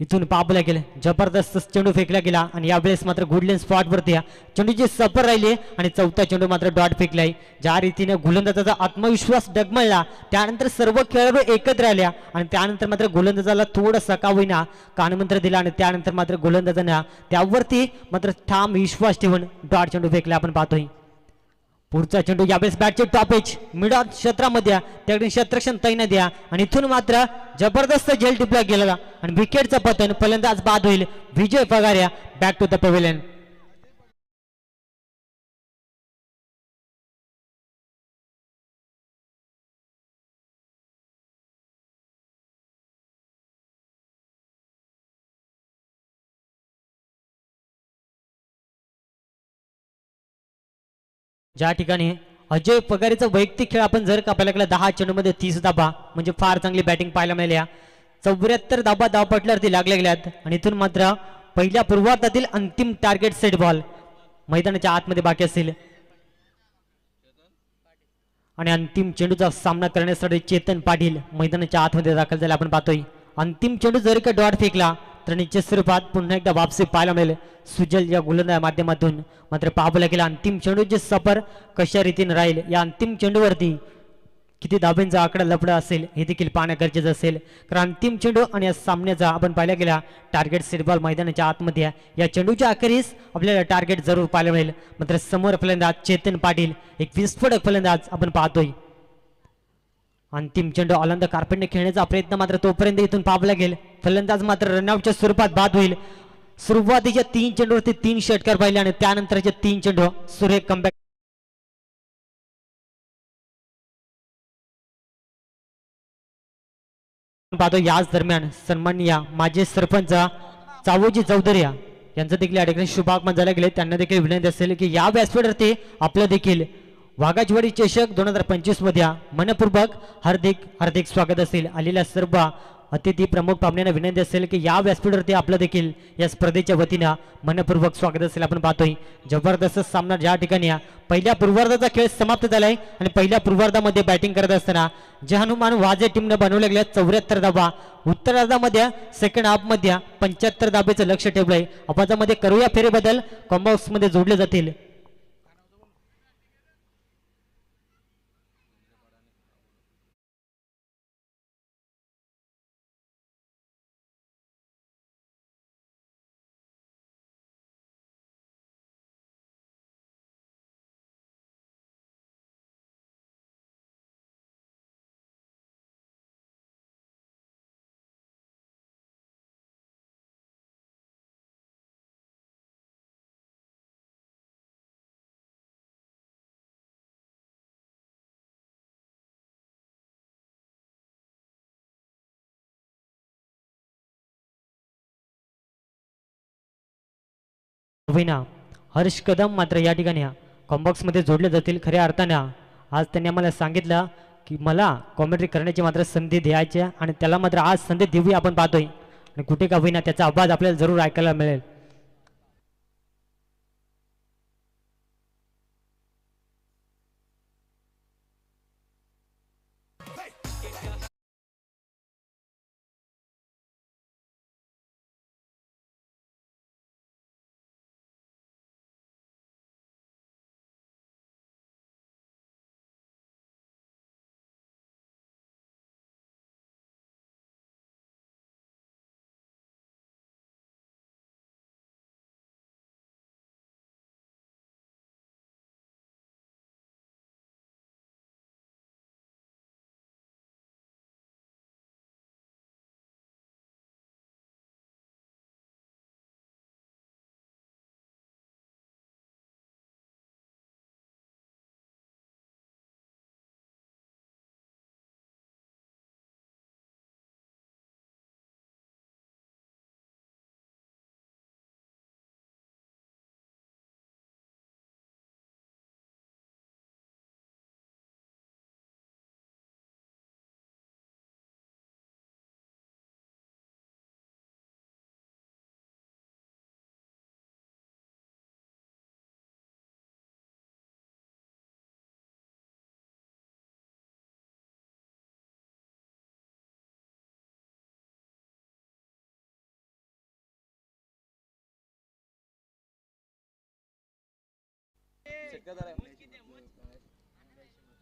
इथून पाबला गेलं जबरदस्त चेंडू फेकला गेला आणि यावेळेस मात्र गुडलेन स्पॉटवरती चेंडूची सफर राहिली आणि चौथा चेंडू मात्र डॉट फेकलाय. ज्या रीतीने गोलंदाजाचा आत्मविश्वास डगमळला त्यानंतर सर्व खेळाडू एकत्र आल्या आणि त्यानंतर मात्र गोलंदाजाला थोडंसं का होईना कानमंत्र दिला आणि त्यानंतर मात्र गोलंदाजांना त्यावरती मात्र ठाम विश्वास ठेवून डॉट चेंडू फेकला आपण पाहतोय. पुढचा चेंडू यावेळेस बॅटचे टॉपेज मिड ऑन क्षेत्रामध्ये त्याकडे क्षेत्ररक्षण तैनात द्या आणि इथून मात्र जबरदस्त जेल टिपला गेला आणि विकेटचं पतन फलंदाज बाद होईल. विजय पगार्या बॅक टू द पवेलियन. ज्या ठिकाणी अजय पगारेचा वैयक्तिक खेळ आपण जर का पाहायला गेला 10 चेंडूमध्ये 30 धाबा म्हणजे फार चांगली बॅटिंग पाहायला मिळाल्या. 74 धाबा धावपटल्यावरती लागल्या गेल्यात आणि इथून मात्र पहिल्या पूर्वार्धातील अंतिम टार्गेट सेट बॉल मैदानाच्या आतमध्ये बाकी असेल आणि अंतिम चेंडूचा सामना करण्यासाठी चेतन पाटील मैदानाच्या आतमध्ये दाखल झाले आपण पाहतोय. अंतिम चेंडू जर का डॉट फेकला तर निश्चित स्वरूपात पुन्हा एकदा वापसी पाहायला मिळेल सुजल या गोलंदाजा माध्यमातून. मात्र पाहावं गेला अंतिम चेंडूची सफर कशा रीतीने राहील या अंतिम चेंडूवरती किती धाब्यांचा आकडा लपडा असेल हे देखील पाहणं गरजेचं असेल. कारण अंतिम चेंडू आणि या सामन्याचा आपण पाहिला गेला टार्गेट सेट बॉल मैदानाच्या आतमध्ये या चेंडूच्या अखेरीस आपल्याला टार्गेट जरूर पाहायला मिळेल. मात्र समोर फलंदाज चेतन पाटील एक विस्फोटक फलंदाज आपण पाहतोय. अंतिम चेंडू ऑलंद कार्पेटने खेळण्याचा प्रयत्न मात्र तोपर्यंत इथून पाहावं लागेल. फलंदाज मात्र रनआउटच्या स्वरूपात बाद होईल. सुरुवातीच्या 3 चेंडूवरती 3 षटकार पाहिले आणि त्यानंतरचे 3 चेंडू सुरेख कमबॅक पाहतो. याच दरम्यान सन्माननीय माजी सरपंच चावोजी चौधरी यांचं देखील या ठिकाणी शुभागमन झाले गेले. त्यांना देखील विनंती असेल की या व्यासपीठावरती आपलं देखील वाघाजवाडी चषक 2025 मध्ये मनपूर्वक हार्दिक हार्दिक स्वागत असेल. आलेल्या सर्व अतिथी प्रमुख पाहुण्यांना विनंती असेल की या व्यासपीठावरती आपलं देखील या स्पर्धेच्या वतीनं मनपूर्वक स्वागत असेल. आपण पाहतोय जबरदस्त सामना ज्या ठिकाणी पहिल्या पूर्वार्धाचा खेळ समाप्त झालाय आणि पहिल्या पूर्वार्धामध्ये बॅटिंग करत असताना जे हनुमान वाजे टीमने बनवले गेले 74 धाबा उत्तरार्धामध्ये सेकंड हाफ मध्ये 75 धाबेचं लक्ष ठेवलंय. आवाजामध्ये करूया फेरीबद्दल कॉम्बॉक्स मध्ये जोडले जातील. विना हर्ष कदम मात्र या ठिकाणी कॉम्बॉक्स मध्ये जोडले जातील. खऱ्या अर्थानं आज त्यांनी आम्हाला सांगितलं की मला कॉमेंट्री करण्याची मात्र संधी द्यायची आणि त्याला मात्र आज संधी देऊया आपण पाहतोय आणि कुठे का होईना त्याचा आवाज आपल्याला जरूर ऐकायला मिळेल.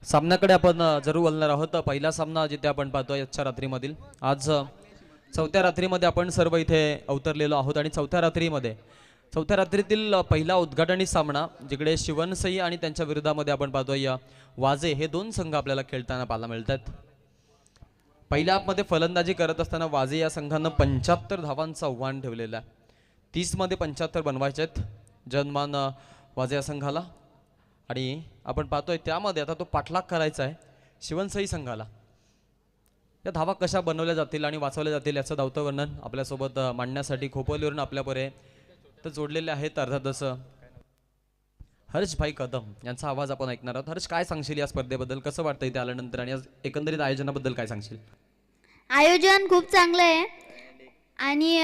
सामन्याकडे आपण जरूर बोलणार आहोत. पहिला सामना जिथे आपण पाहतोय आजच्या रात्रीमधील आज चौथ्या रात्रीमध्ये आपण सर्व इथे अवतरलेलो आहोत आणि चौथ्या रात्रीतील पहिला उद्घाटनी सामना जिकडे शिवनसई आणि त्यांच्या विरोधामध्ये आपण पाहतोय वाजे हे दोन संघ आपल्याला खेळताना पाहायला मिळतात. पहिल्या हाफमध्ये फलंदाजी करत असताना वाजे या संघानं 75 धावांचं आव्हान ठेवलेलं आहे. 30 मध्ये 75 बनवायचे आहेत जनमान वाजे या संघाला आणि आपण पाहतोय त्यामध्ये आता तो पाठलाग करायचा आहे शिवनसई संघाला. या धावा कशा बनवल्या जातील आणि वाचवल्या जातील याचं धावतं वर्णन आपल्यासोबत मांडण्यासाठी खोपोलीवरून आपल्याबरोबर तर जोडलेले आहेत अर्थातच हर्षभाई कदम यांचा आवाज आपण ऐकणार आहोत. हर्ष, काय सांगशील या स्पर्धेबद्दल, कसं वाटतं इथे आल्यानंतर आणि आज एकंदरीत आयोजनाबद्दल काय सांगशील? आयोजन खूप चांगलं आहे आणि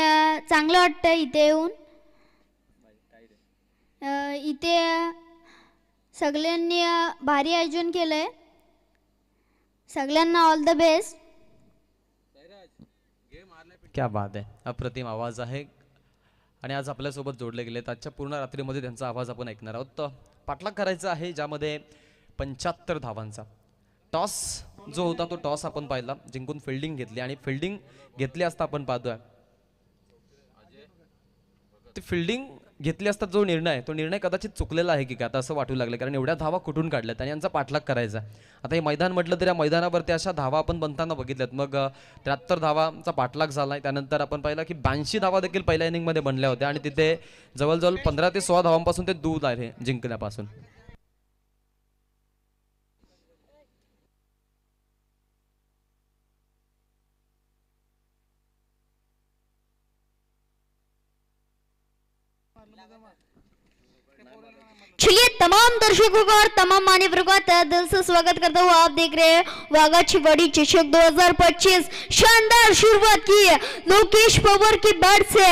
चांगलं वाटतं इथे येऊन. इथे सगळ्यांनी भारी आयोजन केलं आहे. सगळ्यांना ऑल द बेस्ट. क्या बात आहे, अप्रतिम आवाज आहे आणि आज आपल्यासोबत जोडले गेलेत. आजच्या पूर्ण रात्रीमध्ये त्यांचा आवाज आपण ऐकणार आहोत. तर पाठलाग करायचा आहे ज्यामध्ये 75 धावांचा. टॉस जो होता तो टॉस आपण पाहिला, जिंकून फिल्डिंग घेतली आणि फिल्डिंग घेतली असता आपण पाहतोय ती फिल्डिंग घेतली असता जो निर्णय कदाचित चुकलेला आहे की काय आता असं वाटू लागलं, कारण एवढ्या धावा कुठून काढल्यात आणि यांचा पाठलाग करायचा. आता हे मैदान म्हटलं तर या मैदानावरती अशा धावा आपण बनताना बघितल्यात. मग 73 धावांचा पाठलाग झालाय. त्यानंतर आपण पाहिलं की 82 धावा देखील पहिल्या इनिंगमध्ये बनल्या होत्या आणि तिथे जवळजवळ 15 ते 16 धावांपासून ते दूर आहे जिंकण्यापासून. चलिए तमाम दर्शकों का और तमाम मान्यवरों का तहे दिल से स्वागत करता हूँ. आप देख रहे हैं वाघाची वाड़ी चषक 2025. शानदार शुरुआत की है लोकेश पवार की बैट से.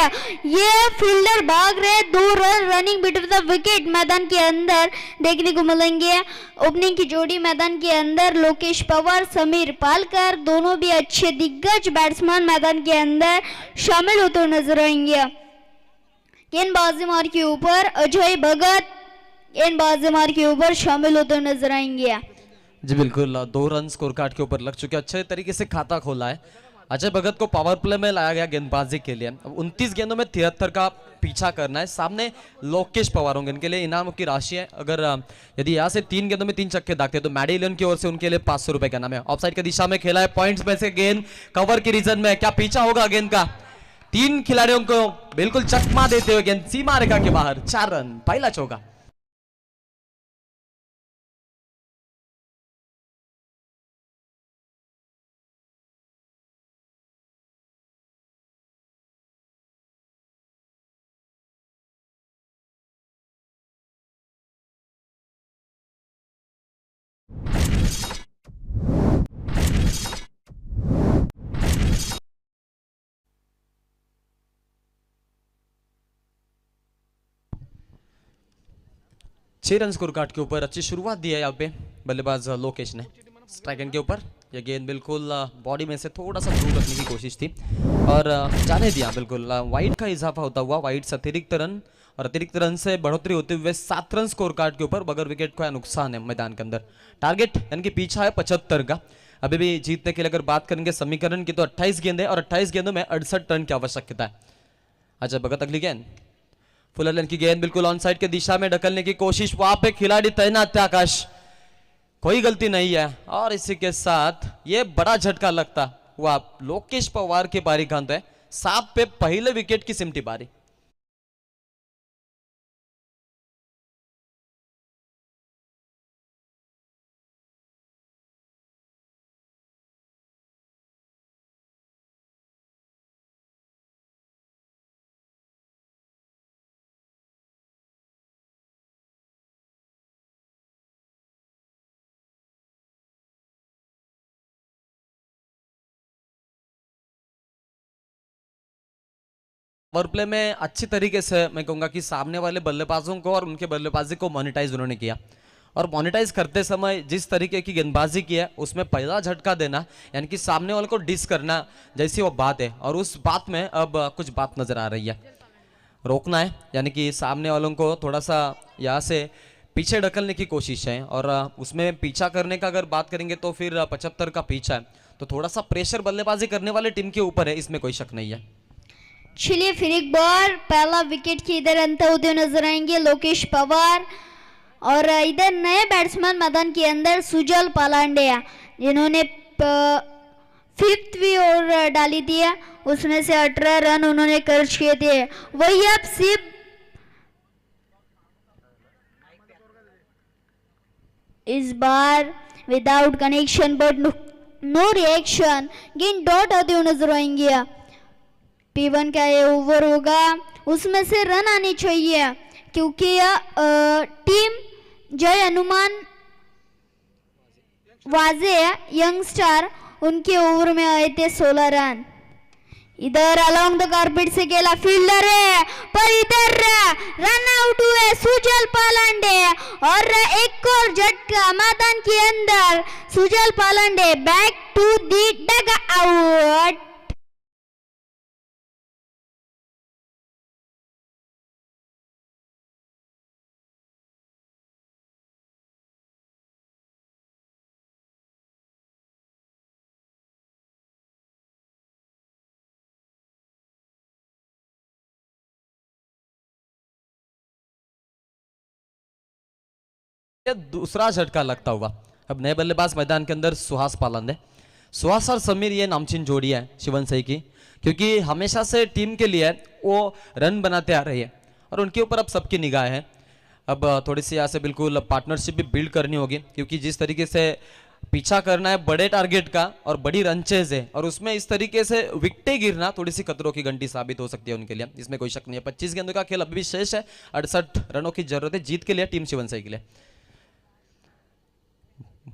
ये फील्डर भाग रहे 2 run running between the wicket मैदान के अंदर देखने को मिलेंगे. ओपनिंग की जोड़ी मैदान के अंदर लोकेश पवार समीर पालकर दोनों भी अच्छे दिग्गज बैट्समैन मैदान के अंदर शामिल होते हुए नजर आएंगे. गेंदबाजी मार के ऊपर अजय भगत गेंदबाजी मार के ऊपर शामिल होते नजर आएंगे. जी बिल्कुल, 2 रन स्कोर कार्ड के ऊपर लग चुके, अच्छे तरीके से खाता खोला है. अजय भगत को पावर प्ले में लाया गया गेंदबाजी के लिए. 29 गेंदों में 73 का पीछा करना है. सामने लोकेश पवार होंगे, इनके लिए इनाम की राशि है. अगर यदि यहाँ से 3 गेंदों में 3 छक्के दागते तो मैडिलियन की ओर से उनके लिए 500 रुपए का नाम है. ऑफसाइड की दिशा में खेला है, पॉइंट्स में से गेंद कवर की रीजन में, क्या पीछा होगा गेंद का? 3 खिलाड़ियों को बिल्कुल चकमा देते हुए गेंद सीमा रेखा के बाहर. 4 रन, पहला चौका. छह रन स्कोर कार्ड के ऊपर अच्छी शुरुआत दी है यहाँ पे बल्लेबाज लोकेश ने. स्ट्राइक एंड के ऊपर यह गेंद बिल्कुल बॉडी में से थोड़ा सा दूर रखने की कोशिश थी और जाने दिया. बिल्कुल वाइड का इजाफा होता हुआ वाइड से अतिरिक्त रन और अतिरिक्त रन से बढ़ोतरी होते हुए 7 रन स्कोर कार्ड के ऊपर. बगैर विकेट को नुकसान है मैदान के अंदर. टारगेट यानी कि पीछा है 75 का. अभी भी जीतने के लिए अगर बात करेंगे समीकरण की तो 28 गेंद है और 28 गेंदों में 68 रन की आवश्यकता है. अजय भगत अगली गेंद, फुल लेंथ की गेंद बिल्कुल ऑन साइड के दिशा में ढकलने की कोशिश. वहां पे खिलाड़ी तैनात थे आकाश, कोई गलती नहीं है और इसी के साथ ये बड़ा झटका लगता हुआ लोकेश पवार की बारी खानते है. 7 पे पहले विकेट की सिमटी बारी. पावर प्ले में अच्छी तरीके से मैं कहूंगा कि सामने वाले बल्लेबाजों को और उनके बल्लेबाजी को मोनेटाइज उन्होंने किया और मोनेटाइज करते समय जिस तरीके की गेंदबाजी की है उसमें पहला झटका देना यानी कि सामने वाले को डिस करना जैसी वो बात है और उस बात में अब कुछ बात नजर आ रही है. रोकना है यानी कि सामने वालों को थोड़ा सा यहाँ से पीछे ढकलने की कोशिश है और उसमें पीछा करने का अगर बात करेंगे तो फिर 75 का पीछा है, तो थोड़ा सा प्रेशर बल्लेबाजी करने वाले टीम के ऊपर है, इसमें कोई शक नहीं है। चलिए फिर एक बार पहला विकेट की इधर अंत होते हुए नजर आएंगे लोकेश पवार, और इधर नए बैट्समैन मैदान के अंदर सुजल पालांडे जिन्होंने 5वीं ओवर डाली थी, उसमें से 18 रन उन्होंने खर्च किए थे। वही अब सिर्फ इस बार without connection but no reaction, गेंद डॉट होते हुए नजर आएंगे। P1 का ये ओवर होगा, उसमें से रन आने चाहिए क्योंकि टीम जय हनुमान वाजे यंगस्टर उनके ओवर में आए थे 16 रन। इधर अलोंग द कारपेट से खेला फील्डर है, पर इधर रन आउट हुए सुजल पालांडे, और एक और झटका मैदान के अंदर Sujal Palande back to the dugout. दूसरा झटका लगता हुआ अब नए बल्लेबाज मैदान के अंदर सुहास पालंदे। सुहास और समीर ये नामचीन जोड़ी है शिवन सही की, क्योंकि हमेशा से टीम के लिए वो रन बनाते आ रही है और उनके ऊपर अब सबकी निगाह है। अब थोड़ी सी यहाँ से बिल्कुल पार्टनरशिप भी बिल्ड करनी होगी, क्योंकि जिस तरीके से पीछा करना है बड़े टारगेट का और बड़ी रन चेज है, और उसमें इस तरीके से विकेटें गिरना थोड़ी सी खतरों की घंटी साबित हो सकती है उनके लिए, इसमें कोई शक नहीं है। 25 गेंदों का खेल अभी भी शेष है, 68 रनों की जरूरत है जीत के लिए टीम शिवन सही के लिए।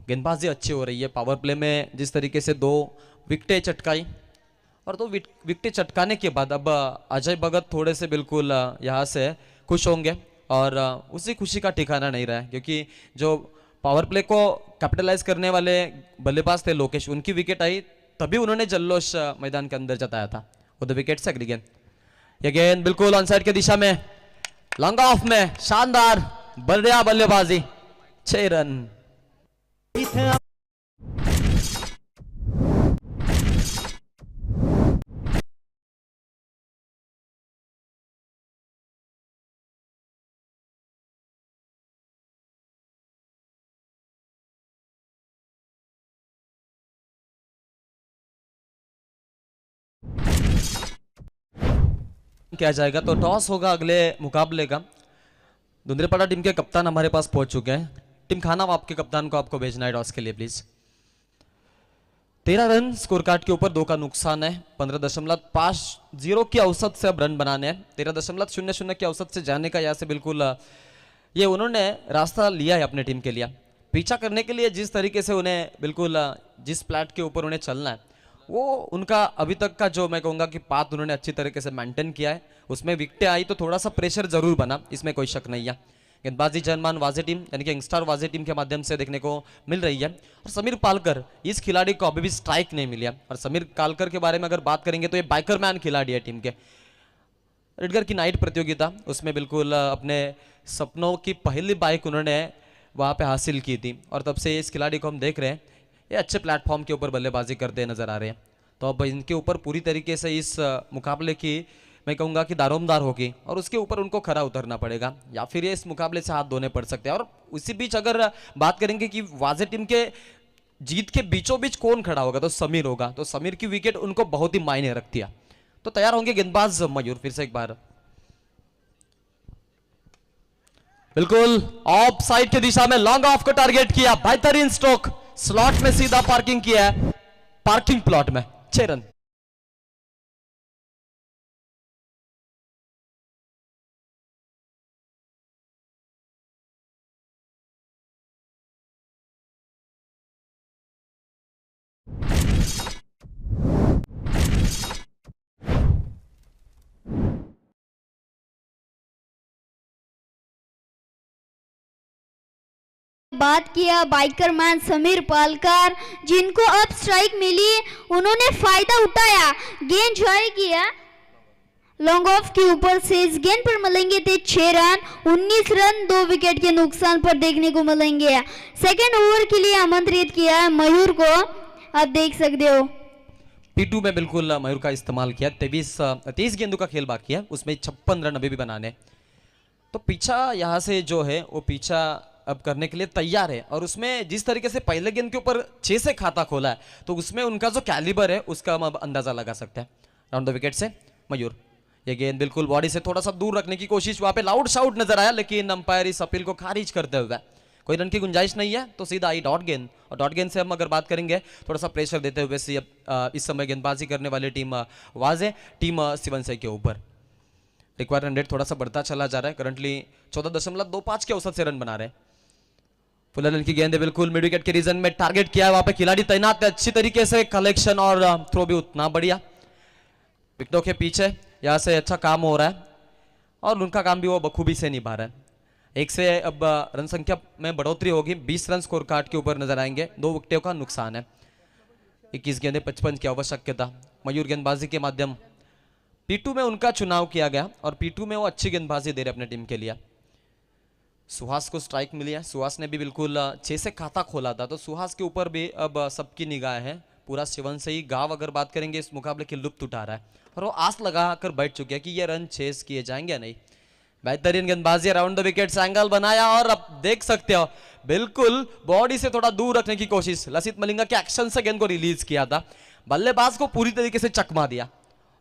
गेंदबाजी अच्छी हो रही है, पावर प्ले में जिस तरीके से 2 विकेटें चटकाई, और 2 विकेटें चटकाने के बाद अब अजय भगत थोड़े से बिल्कुल यहाँ से खुश होंगे, और उसी खुशी का ठिकाना नहीं रहा है, क्योंकि जो पावर प्ले को कैपिटलाइज करने वाले बल्लेबाज थे लोकेश, उनकी विकेट आई तभी उन्होंने जल्लोश मैदान के अंदर जताया था। वो 2 विकेट से अगली गेंद, ये गेंद बिल्कुल ऑन साइड के दिशा में लॉन्ग ऑफ में शानदार बढ़िया बल्लेबाजी, 6 रन। क्या जाएगा तो टॉस होगा अगले मुकाबले का। धुंधरेपाड़ा टीम के कप्तान हमारे पास पहुंच चुके हैं। टीम खाना आपके कप्तान को आपको भेजना है टॉस के लिए प्लीज। 13 रन स्कोर कार्ड के ऊपर, 2 का नुकसान है, 15.50 की औसत से अब रन बनाने हैं। 13.00 की औसत से जाने का यहाँ से बिल्कुल ये उन्होंने रास्ता लिया है अपने टीम के लिए। पीछा करने के लिए जिस तरीके से उन्हें बिल्कुल जिस प्लेट के ऊपर उन्हें चलना है, वो उनका अभी तक का जो मैं कहूँगा कि पाथ उन्होंने अच्छी तरीके से मेंटेन किया है। उसमें विकेटें आई तो थोड़ा सा प्रेशर जरूर बना, इसमें कोई शक नहीं है। गेंदबाजी जनमान वाजे टीम यानी कि यंगस्टर वाजे टीम के माध्यम से देखने को मिल रही है। और समीर पालकर, इस खिलाड़ी को अभी भी स्ट्राइक नहीं मिली है। और समीर पालकर के बारे में अगर बात करेंगे तो ये बाइकरमैन खिलाड़ी है टीम के। एडगर की नाइट प्रतियोगिता, उसमें बिल्कुल अपने सपनों की पहली बाइक उन्होंने वहाँ पे हासिल की थी, और तब से इस खिलाड़ी को हम देख रहे हैं ये अच्छे प्लेटफॉर्म के ऊपर बल्लेबाजी करते नजर आ रहे हैं। तो अब इनके ऊपर पूरी तरीके से इस मुकाबले की मैं कहूँगा कि दारोमदार होगी, और उसके ऊपर उनको खरा उतरना पड़ेगा, या फिर ये इस मुकाबले से हाथ धोने पड़ सकते हैं। और उसी बीच अगर बात करेंगे कि वाजे टीम के जीत के बीचों बीच कौन खड़ा होगा, तो समीर होगा। तो समीर की विकेट उनको बहुत ही मायने रखती है। तो तैयार होंगे गेंदबाज मयूर फिर से एक बार, बिल्कुल ऑफ साइड की दिशा में लॉन्ग ऑफ को टारगेट किया, बेहतरीन स्ट्रोक, स्लॉट में सीधा पार्किंग किया है, पार्किंग प्लॉट में 6 रन। बात किया बाइकर मैन समीर पालकर, जिनको अब स्ट्राइक मिली, उन्होंने फायदा उठाया, गेंद ट्राई किया लॉन्ग ऑफ के ऊपर से इस गेंद पर मिलेंगे थे 6 रन, 19 रन 2 विकेट के नुकसान पर देखने को मिलेंगे। सेकंड ओवर के लिए आमंत्रित किया है मयूर को, आप देख सकते हो। P2 में बिल्कुल मयूर का इस्तेमाल किया। 23 गेंदों का खेल बाकी है, उसमें 56 रन अभी भी बनाने। तो पीछा यहाँ से जो है वो पीछा अब करने के लिए तैयार है, और उसमें जिस तरीके से पहले गेंद के ऊपर 6 से खाता खोला है, तो उसमें उनका जो कैलिबर है उसका हम अब अंदाजा लगा सकते हैं। राउंड द विकेट से मयूर, ये गेंद बिल्कुल बॉडी से थोड़ा सा दूर रखने की कोशिश, वहां पे लाउड शाउट नजर आया, लेकिन अंपायर इस अपील को खारिज करते हुए कोई रन की गुंजाइश नहीं है, तो सीधा आई डॉट गेंद। और डॉट गेंद से हम अगर बात करेंगे थोड़ा सा प्रेशर देते हुए इस समय गेंदबाजी करने वाली टीम वाजे टीम शिवनसई के ऊपर रिक्वायर्ड रन रेट थोड़ा सा बढ़ता चला जा रहा है। करंटली 14.25 के औसत से रन बना रहे हैं। फुलर की गेंद है, बिल्कुल मिड विकेट के रीजन में टारगेट किया है, वहां पे खिलाड़ी तैनात है, अच्छी तरीके से कलेक्शन और थ्रो भी उतना बढ़िया। विकेटों के पीछे यहाँ से अच्छा काम हो रहा है और उनका काम भी वो बखूबी से निभा रहा है। 1 से अब रन संख्या में बढ़ोतरी होगी, 20 रन स्कोर कार्ड के ऊपर नजर आएंगे। 2 विकेटों का नुकसान है। 21 गेंदे 55 की आवश्यकता। मयूर गेंदबाजी के माध्यम P2 में उनका चुनाव किया गया और P2 में वो अच्छी गेंदबाजी दे रहे अपने टीम के लिए। सुहास को स्ट्राइक मिली है, सुहास ने भी बिल्कुल 6 से खाता खोला था, तो सुहास के ऊपर भी अब सबकी निगाह है। पूरा शिवनसई गांव अगर बात करेंगे इस मुकाबले की लुत्फ उठा रहा है और वो आस लगा कर बैठ चुके हैं कि ये रन चेस किए जाएंगे या नहीं। बेहतरीन गेंदबाजी, राउंड द विकेट एंगल बनाया और अब देख सकते हो बिल्कुल बॉडी से थोड़ा दूर रखने की कोशिश। लसित मलिंगा के एक्शन से गेंद को रिलीज किया था, बल्लेबाज को पूरी तरीके से चकमा दिया।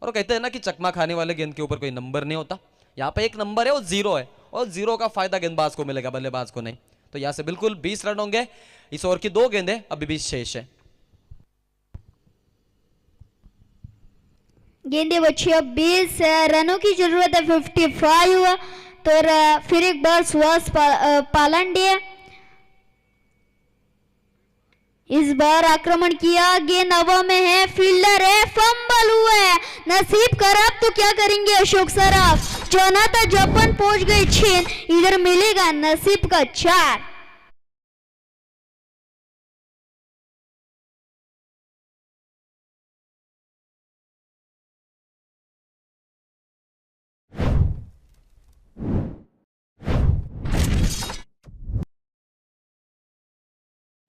और कहते हैं ना कि चकमा खाने वाले गेंद के ऊपर कोई नंबर नहीं होता, यहाँ पे एक नंबर है वो 0 है और 0 का फायदा गेंदबाज को मिलेगा, बल्लेबाज को नहीं। तो यहाँ से बिल्कुल 20 रन होंगे। इस ओवर की 2 गेंदें अभी भी शेष है। गेंदे बची अब 20 रनों की जरूरत है, 55। तो फिर एक बार सुहास पालंडे इस बार आक्रमण किया, गेंद हवा में है, फील्डर है, फंबल हुआ है, नसीब खराब तो क्या करेंगे अशोक सराफ। जोनाता जापान पहुंच गए 6, इधर मिलेगा नसीब का 4।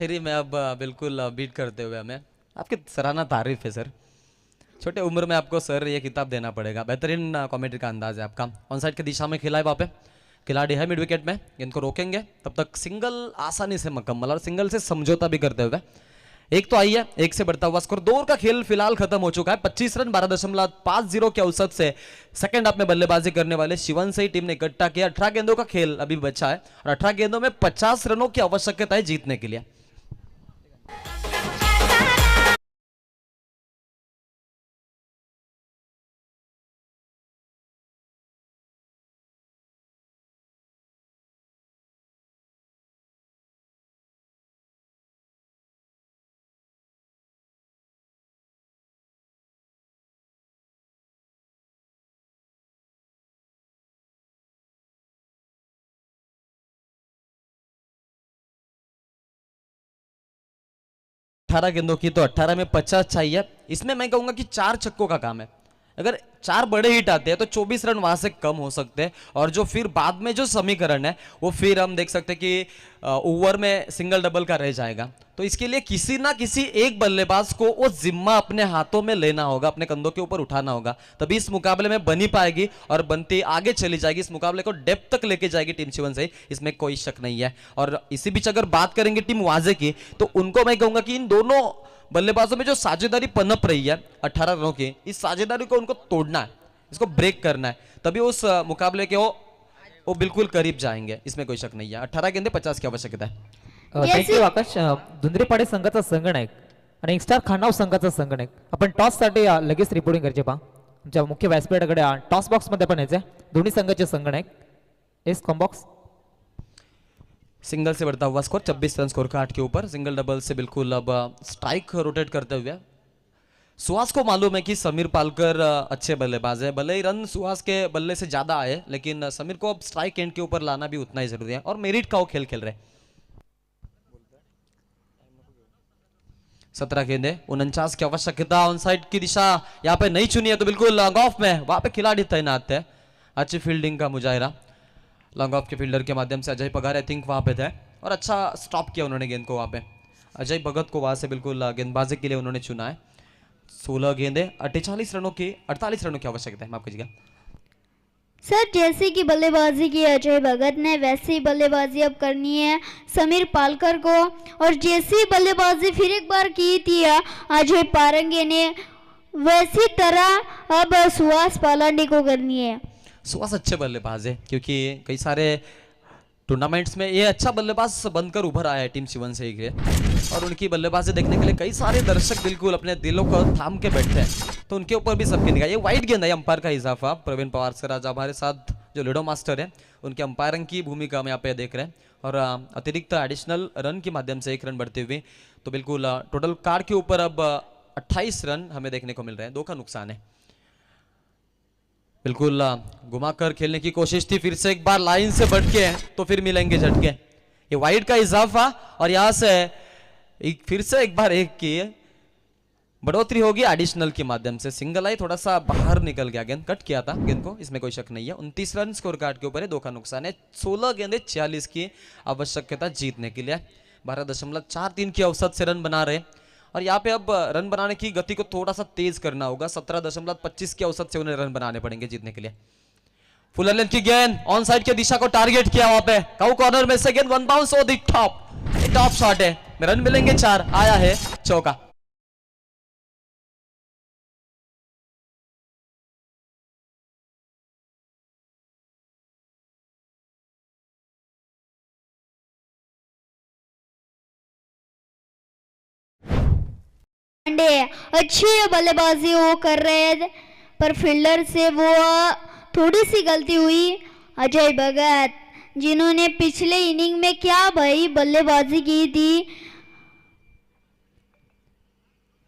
में अब बिल्कुल बीट करते हुए हमें आपकी सराहना तारीफ है सर। छोटे उम्र में आपको सर ये किताब देना पड़ेगा। बेहतरीन कमेंट्री का अंदाज है आपका। ऑन साइड की दिशा में खिला है, वहाँ पे खिलाड़ी है मिड विकेट में, इनको रोकेंगे तब तक सिंगल आसानी से मुकम्मल और सिंगल से समझौता भी करते हुए। एक तो आई है, 1 से बढ़ता हुआ स्कोर। 2 ओवर का खेल फिलहाल खत्म हो चुका है। 25 रन 12.50 के औसत से सेकंड हाफ में बल्लेबाजी करने वाले शिवनसई टीम ने इकट्ठा किया। 18 गेंदों का खेल अभी बचा है और 18 गेंदों में 50 रनों की आवश्यकता है जीतने के लिए। अठारह गेंदों की, तो 18 में 50 चाहिए। इसमें मैं कहूंगा कि 4 छक्कों का काम है। अगर 4 बड़े हिट आते हैं तो 24 रन वहां से कम हो सकते हैं, और जो फिर बाद में जो समीकरण है वो फिर हम देख सकते हैं कि ओवर में सिंगल डबल का रह जाएगा। तो इसके लिए किसी ना किसी एक बल्लेबाज को वो जिम्मा अपने हाथों में लेना होगा, अपने कंधों के ऊपर उठाना होगा, तभी इस मुकाबले में बनी पाएगी और बनती आगे चली जाएगी। इस मुकाबले को डेप्थ तक लेके जाएगी टीम शिवनसई, इसमें कोई शक नहीं है। और इसी बीच अगर बात करेंगे टीम वाजे की, तो उनको मैं कहूंगा कि इन दोनों बल्लेबाजों में जो साझेदारी पनप रही है 18 रनों की, इस साझेदारी को उनको तोड़ना है, इसको ब्रेक करना है, तभी उस मुकाबले के वो बिल्कुल करीब जाएंगे, इसमें कोई शक नहीं है। 18 गेंदे 50 की आवश्यकता है। थँक्यू आकाश. दुंद्रेपाडे संघाचा संगणक आणि यंगस्टार खानाव संघाचा संगणक आपण टॉस साठी लगेच रिपोर्टिंग करायचे पहा. आमच्या मुख्य व्यासपीठाकडे टॉस बॉक्स मध्ये पण यायचे दोन्ही संघाचे संगणक. एस कॉम्बॉक्स सिंगल से बढ़ता हुआ स्कोर 26 रन स्कोर कार्ड के ऊपर। सिंगल डबल से बिल्कुल अब स्ट्राइक रोटेट करते हुए सुहास को मालूम है कि समीर पालकर अच्छे बल्लेबाज है, भले ही रन सुहास के बल्ले से ज्यादा आए, लेकिन समीर को अब स्ट्राइक एंड के ऊपर लाना भी उतना ही जरूरी है और मेरिट का वो खेल खेल रहे। 17 गेंदे 49 की आवश्यकता। ऑन साइड की दिशा यहाँ पे नहीं चुनी है तो बिल्कुल लॉन्ग ऑफ में वहां पे खिलाड़ी तैनात है। अच्छी फील्डिंग का मुजाहिरा लॉन्ग ऑफ के फील्डर के माध्यम से अजय पगार आई थिंक वहां पे थे और अच्छा स्टॉप किया उन्होंने गेंद को। वहां पे अजय भगत को वहां से बिल्कुल गेंदबाजी के लिए उन्होंने चुना है। 16 गेंदे 48 रनों की आवश्यकता है, माफ कीजिएगा। सर जैसे कि बल्लेबाजी की अजय भगत ने वैसे ही बल्लेबाजी अब करनी है समीर पालकर को, और जैसी बल्लेबाजी फिर एक बार की थी अजय पारंगे ने वैसी तरह अब सुहास पालांडे को करनी है। सुहास अच्छे बल्लेबाज है क्योंकि कई सारे टूर्नामेंट्स में ये अच्छा बल्लेबाज बनकर उभर आया है टीम शिवन से के, और उनकी बल्लेबाजी देखने के लिए कई सारे दर्शक बिल्कुल अपने दिलों को थाम के बैठे हैं, तो उनके ऊपर भी सबकी निगाह। ये वाइड गेंद है, अंपायर का इजाफा प्रवीण पवार सर आज हमारे साथ जो लूडो मास्टर है उनके अंपायरिंग की भूमिका हम यहाँ पे देख रहे हैं, और अतिरिक्त एडिशनल रन के माध्यम से 1 रन बढ़ते हुए तो बिल्कुल टोटल कार्ड के ऊपर अब 28 रन हमें देखने को मिल रहे हैं। 2 का नुकसान है। बिल्कुल घुमाकर खेलने की कोशिश थी, फिर से एक बार लाइन से भटके तो फिर मिलेंगे झटके। ये वाइड का इजाफा और यहां से फिर से एक बार एक की बढ़ोतरी होगी एडिशनल के माध्यम से। सिंगल आई थोड़ा सा बाहर निकल गया, गेंद कट किया था गेंद को, इसमें कोई शक नहीं है। 29 रन स्कोर कार्ड के ऊपर है, 2 का नुकसान है। 16 गेंदे 46 की आवश्यकता जीतने के लिए। 12.43 की औसत से रन बना रहे, और यहाँ पे अब रन बनाने की गति को थोड़ा सा तेज करना होगा। 17.25 की औसत से उन्हें रन बनाने पड़ेंगे जीतने के लिए। फुल लेंथ की गेंद ऑन साइड की दिशा को टारगेट किया, वहां पे काउ कॉर्नर में से गेंद वन बाउंस और दी टॉप शॉट है, रन मिलेंगे 4, आया है चौका। पांडे अच्छी बल्लेबाजी वो कर रहे हैं पर फील्डर से वो थोड़ी सी गलती हुई। अजय भगत जिन्होंने पिछले इनिंग में क्या भाई बल्लेबाजी की थी,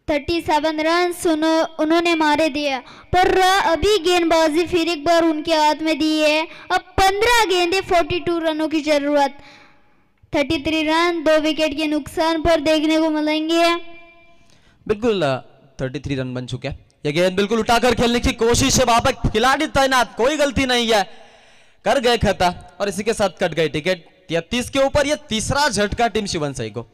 37 रन उन्होंने मारे दिए, पर अभी गेंदबाजी फिर एक बार उनके हाथ में दी है। अब 15 गेंदे 42 रनों की जरूरत। 33 रन 2 विकेट के नुकसान पर देखने को मिलेंगे। बिल्कुल 33 रन बन चुके हैं। ये गेंद बिल्कुल उठाकर खेलने की कोशिश है, वहां पर खिलाड़ी तैनात, कोई गलती नहीं है, कर गए खता, और इसी के साथ कट गए टिकट। 33 के ऊपर ये तीसरा झटका टीम शिवन सही को।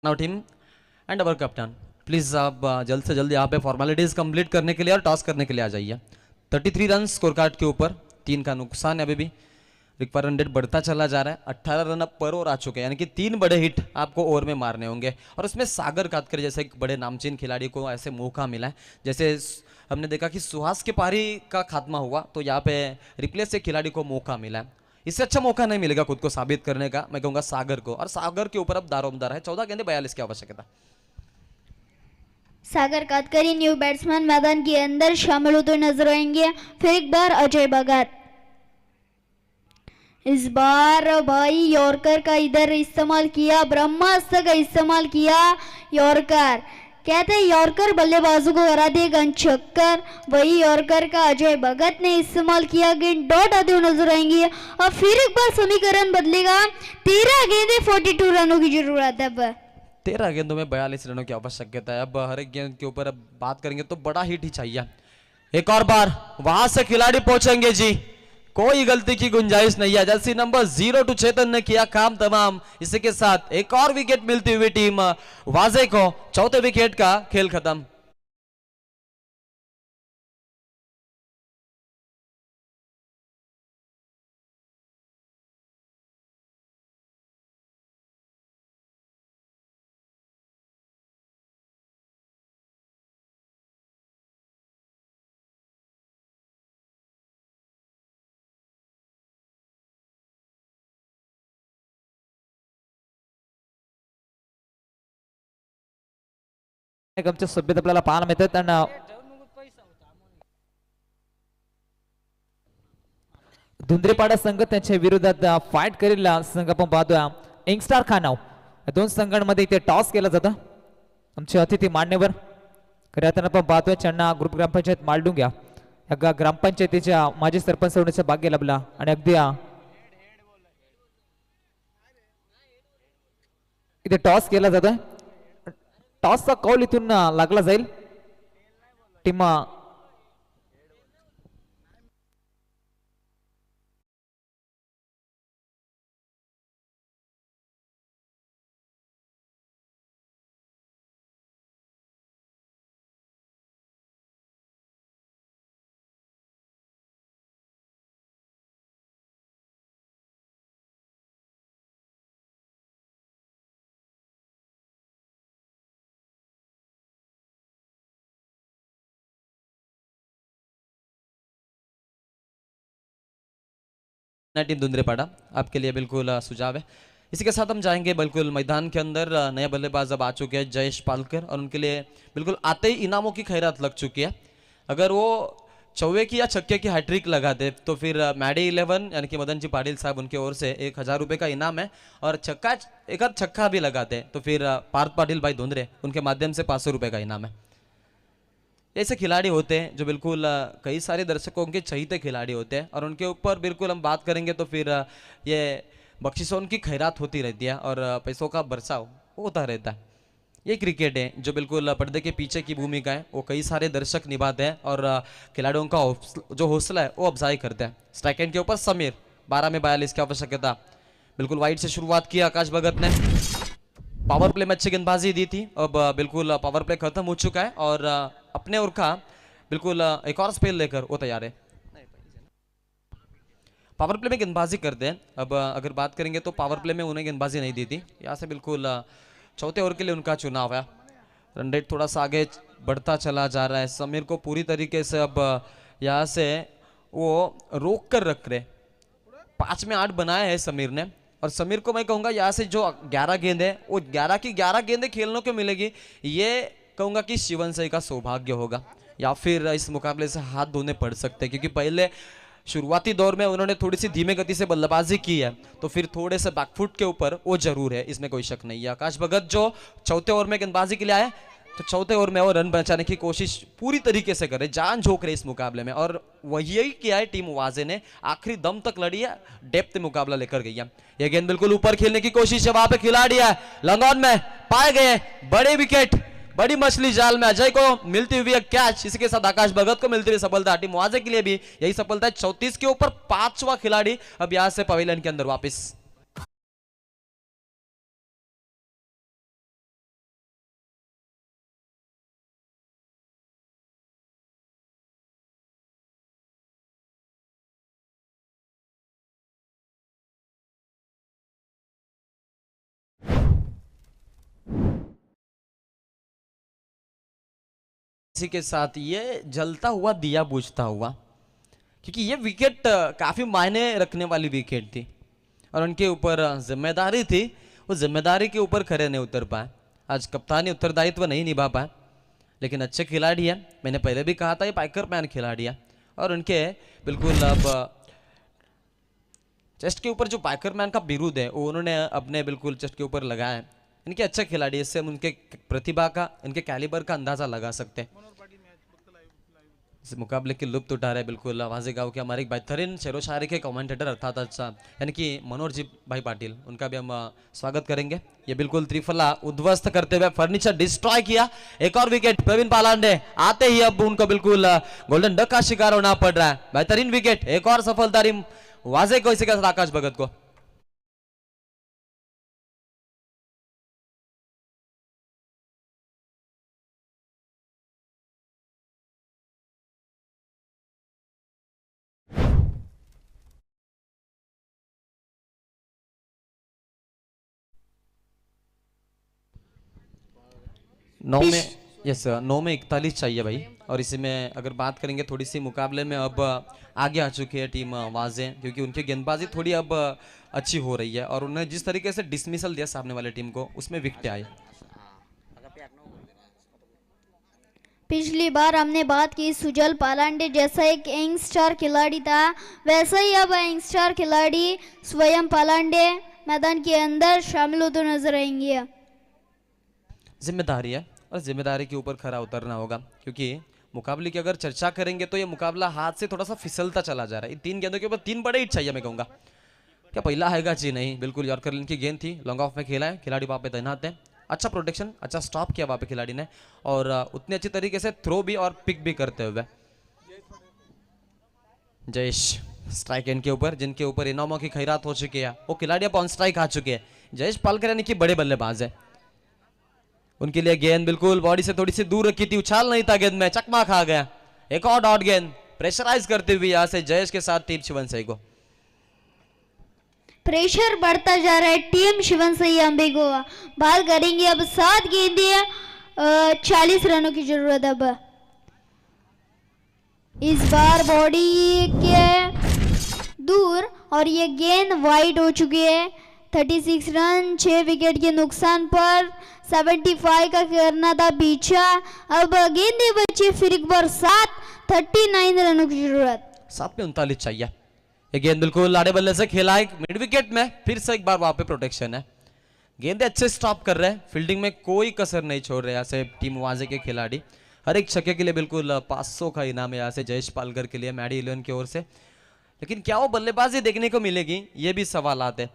Now team and our captain please आप जल्द से जल्द यहाँ पे फॉर्मेलिटीज कंप्लीट करने के लिए और टॉस करने के लिए आ जाइए। 33 रन स्कोर कार्ड के ऊपर, 3 का नुकसान है। अभी भी रिक्वायर रन रेट बढ़ता चला जा रहा है। 18 रन अब पर ओवर आ चुके हैं, यानी कि 3 बड़े हिट आपको ओवर में मारने होंगे, और उसमें सागर कातकर जैसे एक बड़े नामचीन खिलाड़ी को ऐसे मौका मिला है। जैसे हमने देखा कि सुहास के पारी का खात्मा हुआ तो यहाँ पे रिप्लेस से खिलाड़ी को मौका मिला है। इससे अच्छा मौका नहीं मिलेगा खुद को साबित करने का, मैं कहूंगा सागर को, और सागर के ऊपर अब दारोमदार है। 14 गेंदे 42 की आवश्यकता। सागर कातकरी न्यू बैट्समैन मैदान के अंदर शामिल होते नजर आएंगे। फिर एक बार अजय भगत, इस बार भाई यॉर्कर का इधर इस्तेमाल किया, ब्रह्मास्त्र का इस्तेमाल किया। यॉर्कर कहते हैं यॉर्कर बल्लेबाजों को हरा दिए गन छक्कर, वही यॉर्कर का अजय भगत ने इस्तेमाल किया। गेंद डॉट आते हुए नजर आएंगी। और फिर एक बार समीकरण बदलेगा। 13 गेंदे 42 रनों की जरूरत है। अब 13 गेंदों में 42 रनों की आवश्यकता है। अब हर एक गेंद के ऊपर अब बात करेंगे तो बड़ा हिट ही चाहिए। एक और बार वहां से खिलाड़ी पहुंचेंगे जी, कोई गलती की गुंजाइश नहीं है। जर्सी नंबर 02 चेतन ने किया काम तमाम। इसी के साथ एक और विकेट मिलती हुई टीम वाजे को, चौथे विकेट का खेल खत्म। गमच्या सोबत आपल्याला पाहायला मिळतात आणि धुंद्रेपाडा संघ त्यांच्या विरोधात फाईट करेल संघ आपण पाहतोय यंगस्टार खानाव. या दोन संघांमध्ये इथे टॉस केला जातं. आमचे अतिथी मान्यवर खऱ्या अर्थानं आपण पाहतोय त्यांना ग्रुप ग्रामपंचायत मालडुंग्या या ग्रामपंचायतीच्या माजी सरपंच होण्याचा भाग्य लाभला आणि अगदी इथे टॉस केला जातोय. टॉसचा कौल इथून लागला जाईल. टीम टीम धुंद्रेपाड़ा आपके लिए बिल्कुल सुझाव है. इसी के साथ हम जाएंगे बिल्कुल मैदान के अंदर. नए बल्लेबाज अब आ चुके हैं जयेश पालकर और उनके लिए बिल्कुल आते ही इनामों की खैरात लग चुकी है. अगर वो चौवे की या छक्के की हैट्रिक लगा दे तो फिर मैडी 11 यानी कि मदन जी पाटिल साहब उनकी ओर से 1000 रुपये का इनाम है. और एक आध छक्का भी लगा दे तो फिर पार्थ पाटिल भाई धुंद्रे उनके माध्यम से 500 रुपये का इनाम है. ऐसे खिलाड़ी होते हैं जो बिल्कुल कई सारे दर्शकों के चहीते खिलाड़ी होते हैं और उनके ऊपर बिल्कुल हम बात करेंगे तो फिर ये बख्शिशों की खैरात होती रहती है और पैसों का बरसाव होता रहता है. ये क्रिकेट है जो बिल्कुल पर्दे के पीछे की भूमिका है वो कई सारे दर्शक निभाते हैं और खिलाड़ियों का जो हौसला है वो अफजाई करते हैं. स्ट्राइक एंड के ऊपर समीर 12 में 42 की आवश्यकता. बिल्कुल वाइड से शुरुआत की आकाश भगत ने. पावर प्ले में अच्छी गेंदबाजी दी थी. अब बिल्कुल पावर प्ले खत्म हो चुका है और अपने ओर का बिल्कुल एक और स्पेल लेकर वो तैयार है. पावर प्ले में गेंदबाजी करते हैं. अब अगर बात करेंगे तो पावर प्ले में उन्हें गेंदबाजी नहीं दी थी. यहाँ से बिल्कुल चौथे ओवर के लिए उनका चुनाव है. रन रेट थोड़ा सा आगे बढ़ता चला जा रहा है. समीर को पूरी तरीके से अब यहाँ से वो रोक कर रख रहे. 5 में 8 बनाया है समीर ने और समीर को मैं कहूँगा यहाँ से जो 11 गेंद है वो 11 की 11 गेंदें खेलने को मिलेगी. ये कहूँगा कि शिवन सही का सौभाग्य होगा या फिर इस मुकाबले से हाथ धोने पड़ सकते हैं क्योंकि पहले शुरुआती दौर में उन्होंने थोड़ी सी धीमे गति से बल्लेबाजी की है तो फिर थोड़े से बैकफुट के ऊपर वो जरूर है, इसमें कोई शक नहीं है. आकाश भगत जो चौथे ओवर में गेंदबाजी के लिए आए तो चौथे ओवर में वो रन बचाने की कोशिश पूरी तरीके से करे, जान झोंक रहे इस मुकाबले में और वही किया है टीम वाजे ने. आखिरी दम तक लड़ी है, डेप्थ मुकाबला लेकर गई है. ये गेंद बिल्कुल ऊपर खेलने की कोशिश है. वहां पे खिलाड़ी है लंगॉन में पाए गए. बड़े विकेट, बड़ी मछली जाल में अजय को मिलती हुई कैच. इसी के साथ आकाश भगत को मिलती हुई सफलता. टीम वाजे के लिए भी यही सफलता है. 34 के ऊपर 5वां खिलाड़ी अब यहां से पवेलियन के अंदर वापस. इसी के साथ ये जलता हुआ दिया बुझता हुआ क्योंकि ये विकेट काफी मायने रखने वाली विकेट थी और उनके ऊपर जिम्मेदारी थी. वो जिम्मेदारी के ऊपर खड़े नहीं उतर पाए. आज कप्तानी उत्तरदायित्व नहीं निभा पाए लेकिन अच्छे खिलाड़ी है. मैंने पहले भी कहा था ये पाइकर मैन खिलाड़ी है और उनके बिल्कुल अब चेस्ट के ऊपर जो पाइकर मैन का बिरुद है वो उन्होंने अपने बिल्कुल चेस्ट के ऊपर लगाया है. इनके अच्छे खिलाड़ी, इससे हम उनके प्रतिभा का, इनके कैलिबर का अंदाजा लगा सकते हैं. इस मुकाबले की लुप्त उठा रहे बिल्कुल वाजे गांव के हमारे एक बेहतरीन शेरो शायरी के कमेंटेटर अर्थात अच्छा यानी कि मनोहर जी भाई पाटिल, उनका भी हम स्वागत करेंगे. ये बिल्कुल त्रिफला उद्ध्वस्त करते हुए फर्नीचर डिस्ट्रॉय किया. एक और विकेट प्रवीण पालांडे आते ही अब उनको बिल्कुल गोल्डन डक का शिकार होना पड़ रहा है. बेहतरीन विकेट, एक और सफलता टीम वाजे को. इसी के साथ आकाश भगत को नौ में 41 चाहिए भाई. और इसी में अगर बात करेंगे थोड़ी सी मुकाबले में अब आगे आ चुकी है टीम वाजे क्योंकि उनकी गेंदबाजी थोड़ी अब अच्छी हो रही है और उन्हें जिस तरीके से डिसमिसल दिया सामने वाले टीम को उसमें विकेट आए. पिछली बार हमने बात की सुजल पालांडे जैसा एक यंगस्टर खिलाड़ी था, वैसा ही अब यंगस्टर खिलाड़ी स्वयं पालांडे मैदान के अंदर शामिल होते नजर आएंगे। जिम्मेदारी है और जिम्मेदारी के ऊपर खरा उतरना होगा, क्योंकि मुकाबले की अगर चर्चा करेंगे तो ये मुकाबला हाथ से थोड़ा सा फिसलता चला जा रहा है। 3 गेंदों के ऊपर 3 बड़े हिट चाहिए मैं कहूँगा। क्या पहला आएगा जी? नहीं, बिल्कुल यॉर्कर लाइन की गेंद थी, लॉन्ग ऑफ में खेला है, खिलाड़ी वहाँ पे तैनात है, अच्छा प्रोटेक्शन, अच्छा स्टॉप किया वहाँ पे खिलाड़ी ने, और उतनी अच्छी तरीके से थ्रो भी और पिक भी करते हुए। जयेश स्ट्राइक एंड के ऊपर, जिनके ऊपर इनामों की खैरात हो चुकी है, वो खिलाड़ी अब ऑन स्ट्राइक आ चुके हैं। जयेश पालकर यानी कि बड़े बल्लेबाज है, उनके लिए गेंद बिल्कुल बॉडी से थोड़ी सी दूर रखी थी, उछाल नहीं था गेंद में, चकमा खा गया। एक और डॉट गेंद प्रेशराइज करते हुए यहाँ से जयेश के साथ टीम शिवन सही को। प्रेशर बढ़ता जा रहा है टीम शिवन सही अंबे को। बात करेंगे अब 7 गेंदें, 40 रनों की जरूरत अब। इस बार बॉडी के दूर और ये गेंद वाइड हो चुकी है। 36 रन 6 विकेट के नुकसान पर 75 का करना था पीछा। अब गेंदें बची फिर एक बार 39 रनों की जरूरत। 7 पे 39 चाहिए। ये गेंद बिल्कुल आड़े बल्ले से खेला है मिड विकेट में, फिर से एक बार वहां पे प्रोटेक्शन है। गेंदे अच्छे स्टॉप कर रहे हैं, फील्डिंग में कोई कसर नहीं छोड़ रहे यहाँ से टीम वाजे के खिलाड़ी। हर एक छक्के के लिए बिल्कुल 500 का इनाम है यहाँ से जयेश पालकर के लिए मैडी 11 की ओर से। लेकिन क्या वो बल्लेबाजी देखने को मिलेगी, ये भी सवालात है।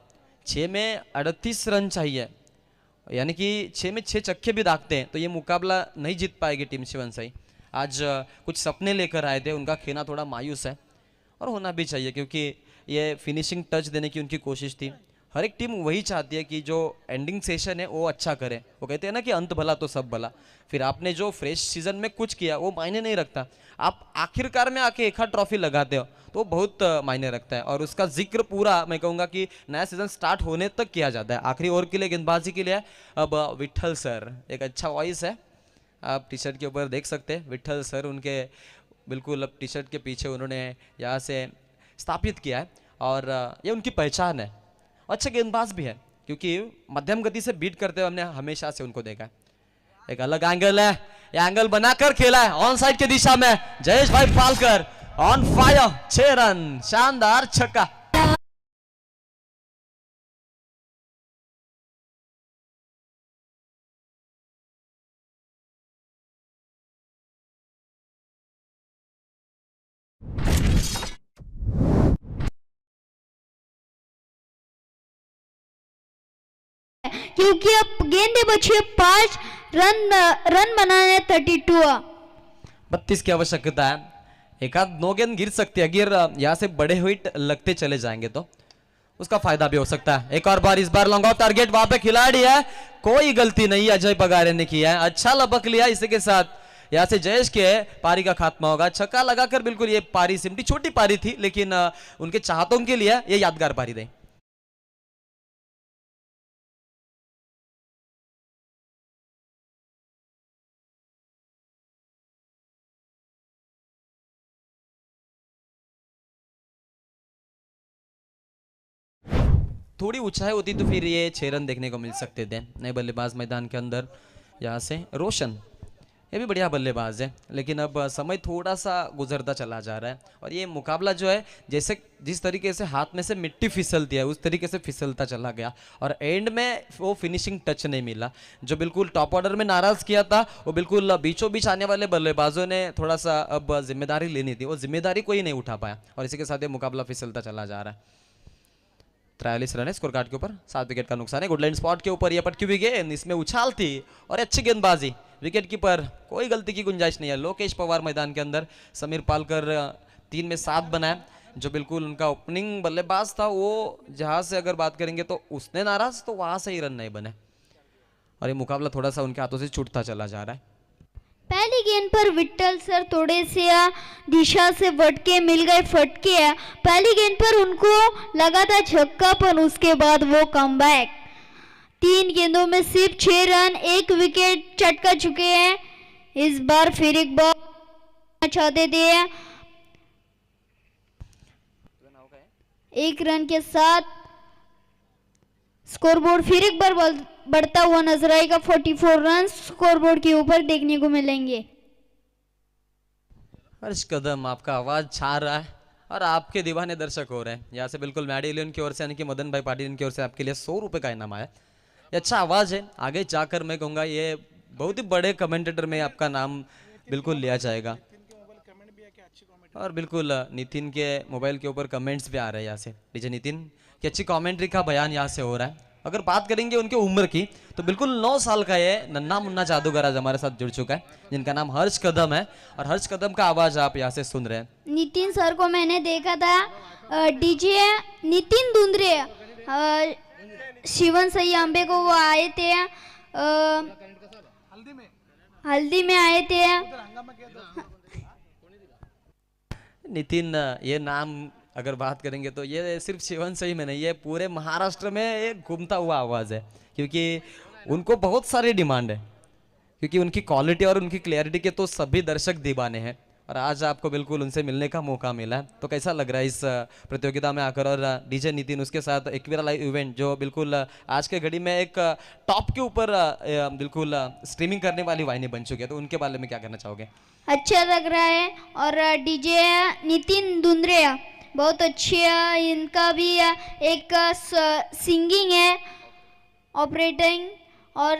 6 में 38 रन चाहिए, यानी कि 6 में 6 छक्के भी दागते हैं तो ये मुकाबला नहीं जीत पाएगी टीम शिवन सही। आज कुछ सपने लेकर आए थे, उनका खेना थोड़ा मायूस है और होना भी चाहिए, क्योंकि ये फिनिशिंग टच देने की उनकी कोशिश थी। हर एक टीम वही चाहती है कि जो एंडिंग सेशन है वो अच्छा करे। वो कहते हैं ना कि अंत भला तो सब भला। फिर आपने जो फ्रेश सीजन में कुछ किया वो मायने नहीं रखता, आप आखिरकार में आके एक हाथ ट्रॉफी लगाते हो तो बहुत मायने रखता है। और उसका जिक्र पूरा मैं कहूँगा कि नया सीजन स्टार्ट होने तक किया जाता है। आखिरी ओवर के लिए गेंदबाजी के लिए अब विठल सर, एक अच्छा वॉइस है, आप टी शर्ट के ऊपर देख सकते हैं विठल सर, उनके बिल्कुल अब टी शर्ट के पीछे उन्होंने यहाँ से स्थापित किया है और ये उनकी पहचान है। अच्छे गेंदबाज भी है, क्योंकि मध्यम गति से बीट करते हुए हमने हमेशा से उनको देखा है। एक अलग एंगल है, ये एंगल बनाकर खेला है ऑन साइड की दिशा में। जयेश भाई पालकर ऑन फायर, 6 रन, शानदार छक्का। क्योंकि अब गेंदे बची 5 रन बनाने 32। 32 की आवश्यकता है। एक आध 9 गेंद गिर सकती है, अगर यहाँ से बड़े हिट लगते चले जाएंगे तो उसका फायदा भी हो सकता है। एक और बार, इस बार लॉन्ग ऑफ टारगेट, वहां पे खिलाड़ी है, कोई गलती नहीं अजय पगारे ने किया है, अच्छा लपक लिया। इसी के साथ यहाँ से जयेश के पारी का खात्मा होगा। छक्का लगाकर बिल्कुल ये पारी सिमटी, छोटी पारी थी लेकिन उनके चाहतों के लिए ये यादगार पारी रही। थोड़ी ऊंचाई होती तो फिर ये 6 रन देखने को मिल सकते थे। नए बल्लेबाज मैदान के अंदर यहाँ से रोशन, ये भी बढ़िया बल्लेबाज है, लेकिन अब समय थोड़ा सा गुजरता चला जा रहा है और ये मुकाबला जो है जैसे जिस तरीके से हाथ में से मिट्टी फिसलती है उस तरीके से फिसलता चला गया और एंड में वो फिनिशिंग टच नहीं मिला। जो बिल्कुल टॉप ऑर्डर में नाराज किया था वो बिल्कुल बीचों बीच आने वाले बल्लेबाजों ने थोड़ा सा अब जिम्मेदारी लेनी थी, वो जिम्मेदारी कोई नहीं उठा पाया और इसी के साथ ये मुकाबला फिसलता चला जा रहा है। 43 रन है स्कोर कार्ड के ऊपर, 7 विकेट का नुकसान है। गुडलाइन स्पॉट के ऊपर ये पटकी हुई गेंद, इसमें उछाल थी और अच्छी गेंदबाजी, विकेट कीपर कोई गलती की गुंजाइश नहीं है। लोकेश पवार मैदान के अंदर, समीर पालकर 3 में 7 बनाया, जो बिल्कुल उनका ओपनिंग बल्लेबाज था वो जहां से अगर बात करेंगे तो उसने नाराज, तो वहां से ही रन नहीं बने और ये मुकाबला थोड़ा सा उनके हाथों से छूटता चला जा रहा है। पहली गेंद पर विट्ठल सर थोड़े से दिशा से वटके मिल गए फटके। पहली गेंद पर उनको लगा था छक्का, पर उसके बाद वो कमबैक। 3 गेंदों में सिर्फ 6 रन, 1 विकेट चटका चुके हैं। इस बार फिर एक बार चाहते थे 1 रन के साथ स्कोरबोर्ड फिर एक बार बढ़ता हुआ नजर आएगा। 44 रन स्कोरबोर्ड के ऊपर देखने को मिलेंगे। हर्ष कदम, आपका आवाज छा रहा है और आपके दीवाने दर्शक हो रहे हैं। यहाँ से बिल्कुल मैडिलियन की ओर से यानी कि मदन भाई पाटिल की ओर से आपके लिए 100 रुपए का इनाम आया। ये अच्छा आवाज है, आगे जाकर मैं कहूँगा ये बहुत ही बड़े कमेंटेटर में आपका नाम बिल्कुल लिया जाएगा। और बिल्कुल नितिन के मोबाइल के ऊपर कमेंट्स भी आ रहे हैं यहाँ से। डीजे नितिन की अच्छी कमेंट्री का बयान यहाँ से हो रहा है। अगर बात करेंगे उनके उम्र की तो बिल्कुल 9 साल का ये नन्हा मुन्ना जादूगर आज हमारे साथ जुड़ चुका है, जिनका नाम हर्ष कदम है। और हर्ष कदम का आवाज आप यहाँ से सुन रहे हैं। नितिन सर को मैंने देखा था, डीजे नितिन दुंद्रे शिवन सही आंबे को वो आए थे, हल्दी में आए थे। नितिन, ये नाम अगर बात करेंगे तो ये सिर्फ शिवन सही में नहीं, ये पूरे महाराष्ट्र में एक घूमता हुआ आवाज है, क्योंकि उनको बहुत सारी डिमांड है, क्योंकि उनकी क्वालिटी और उनकी क्लैरिटी के तो सभी दर्शक दीवाने हैं। और आज आपको बिल्कुल उनसे मिलने का मौका मिला है, तो कैसा लग रहा है इस प्रतियोगिता में आकर? और डीजे नितिन उसके साथ एक्विरा लाइव इवेंट जो बिल्कुल आज के घड़ी में एक टॉप के ऊपर बिल्कुल स्ट्रीमिंग करने वाली वाहिनी बन चुकी है, तो उनके बारे में क्या कहना चाहोगे? अच्छा लग रहा है। और डीजे नितिन दुंद्रे बहुत अच्छी है, इनका भी एक सिंगिंग है, ऑपरेटिंग और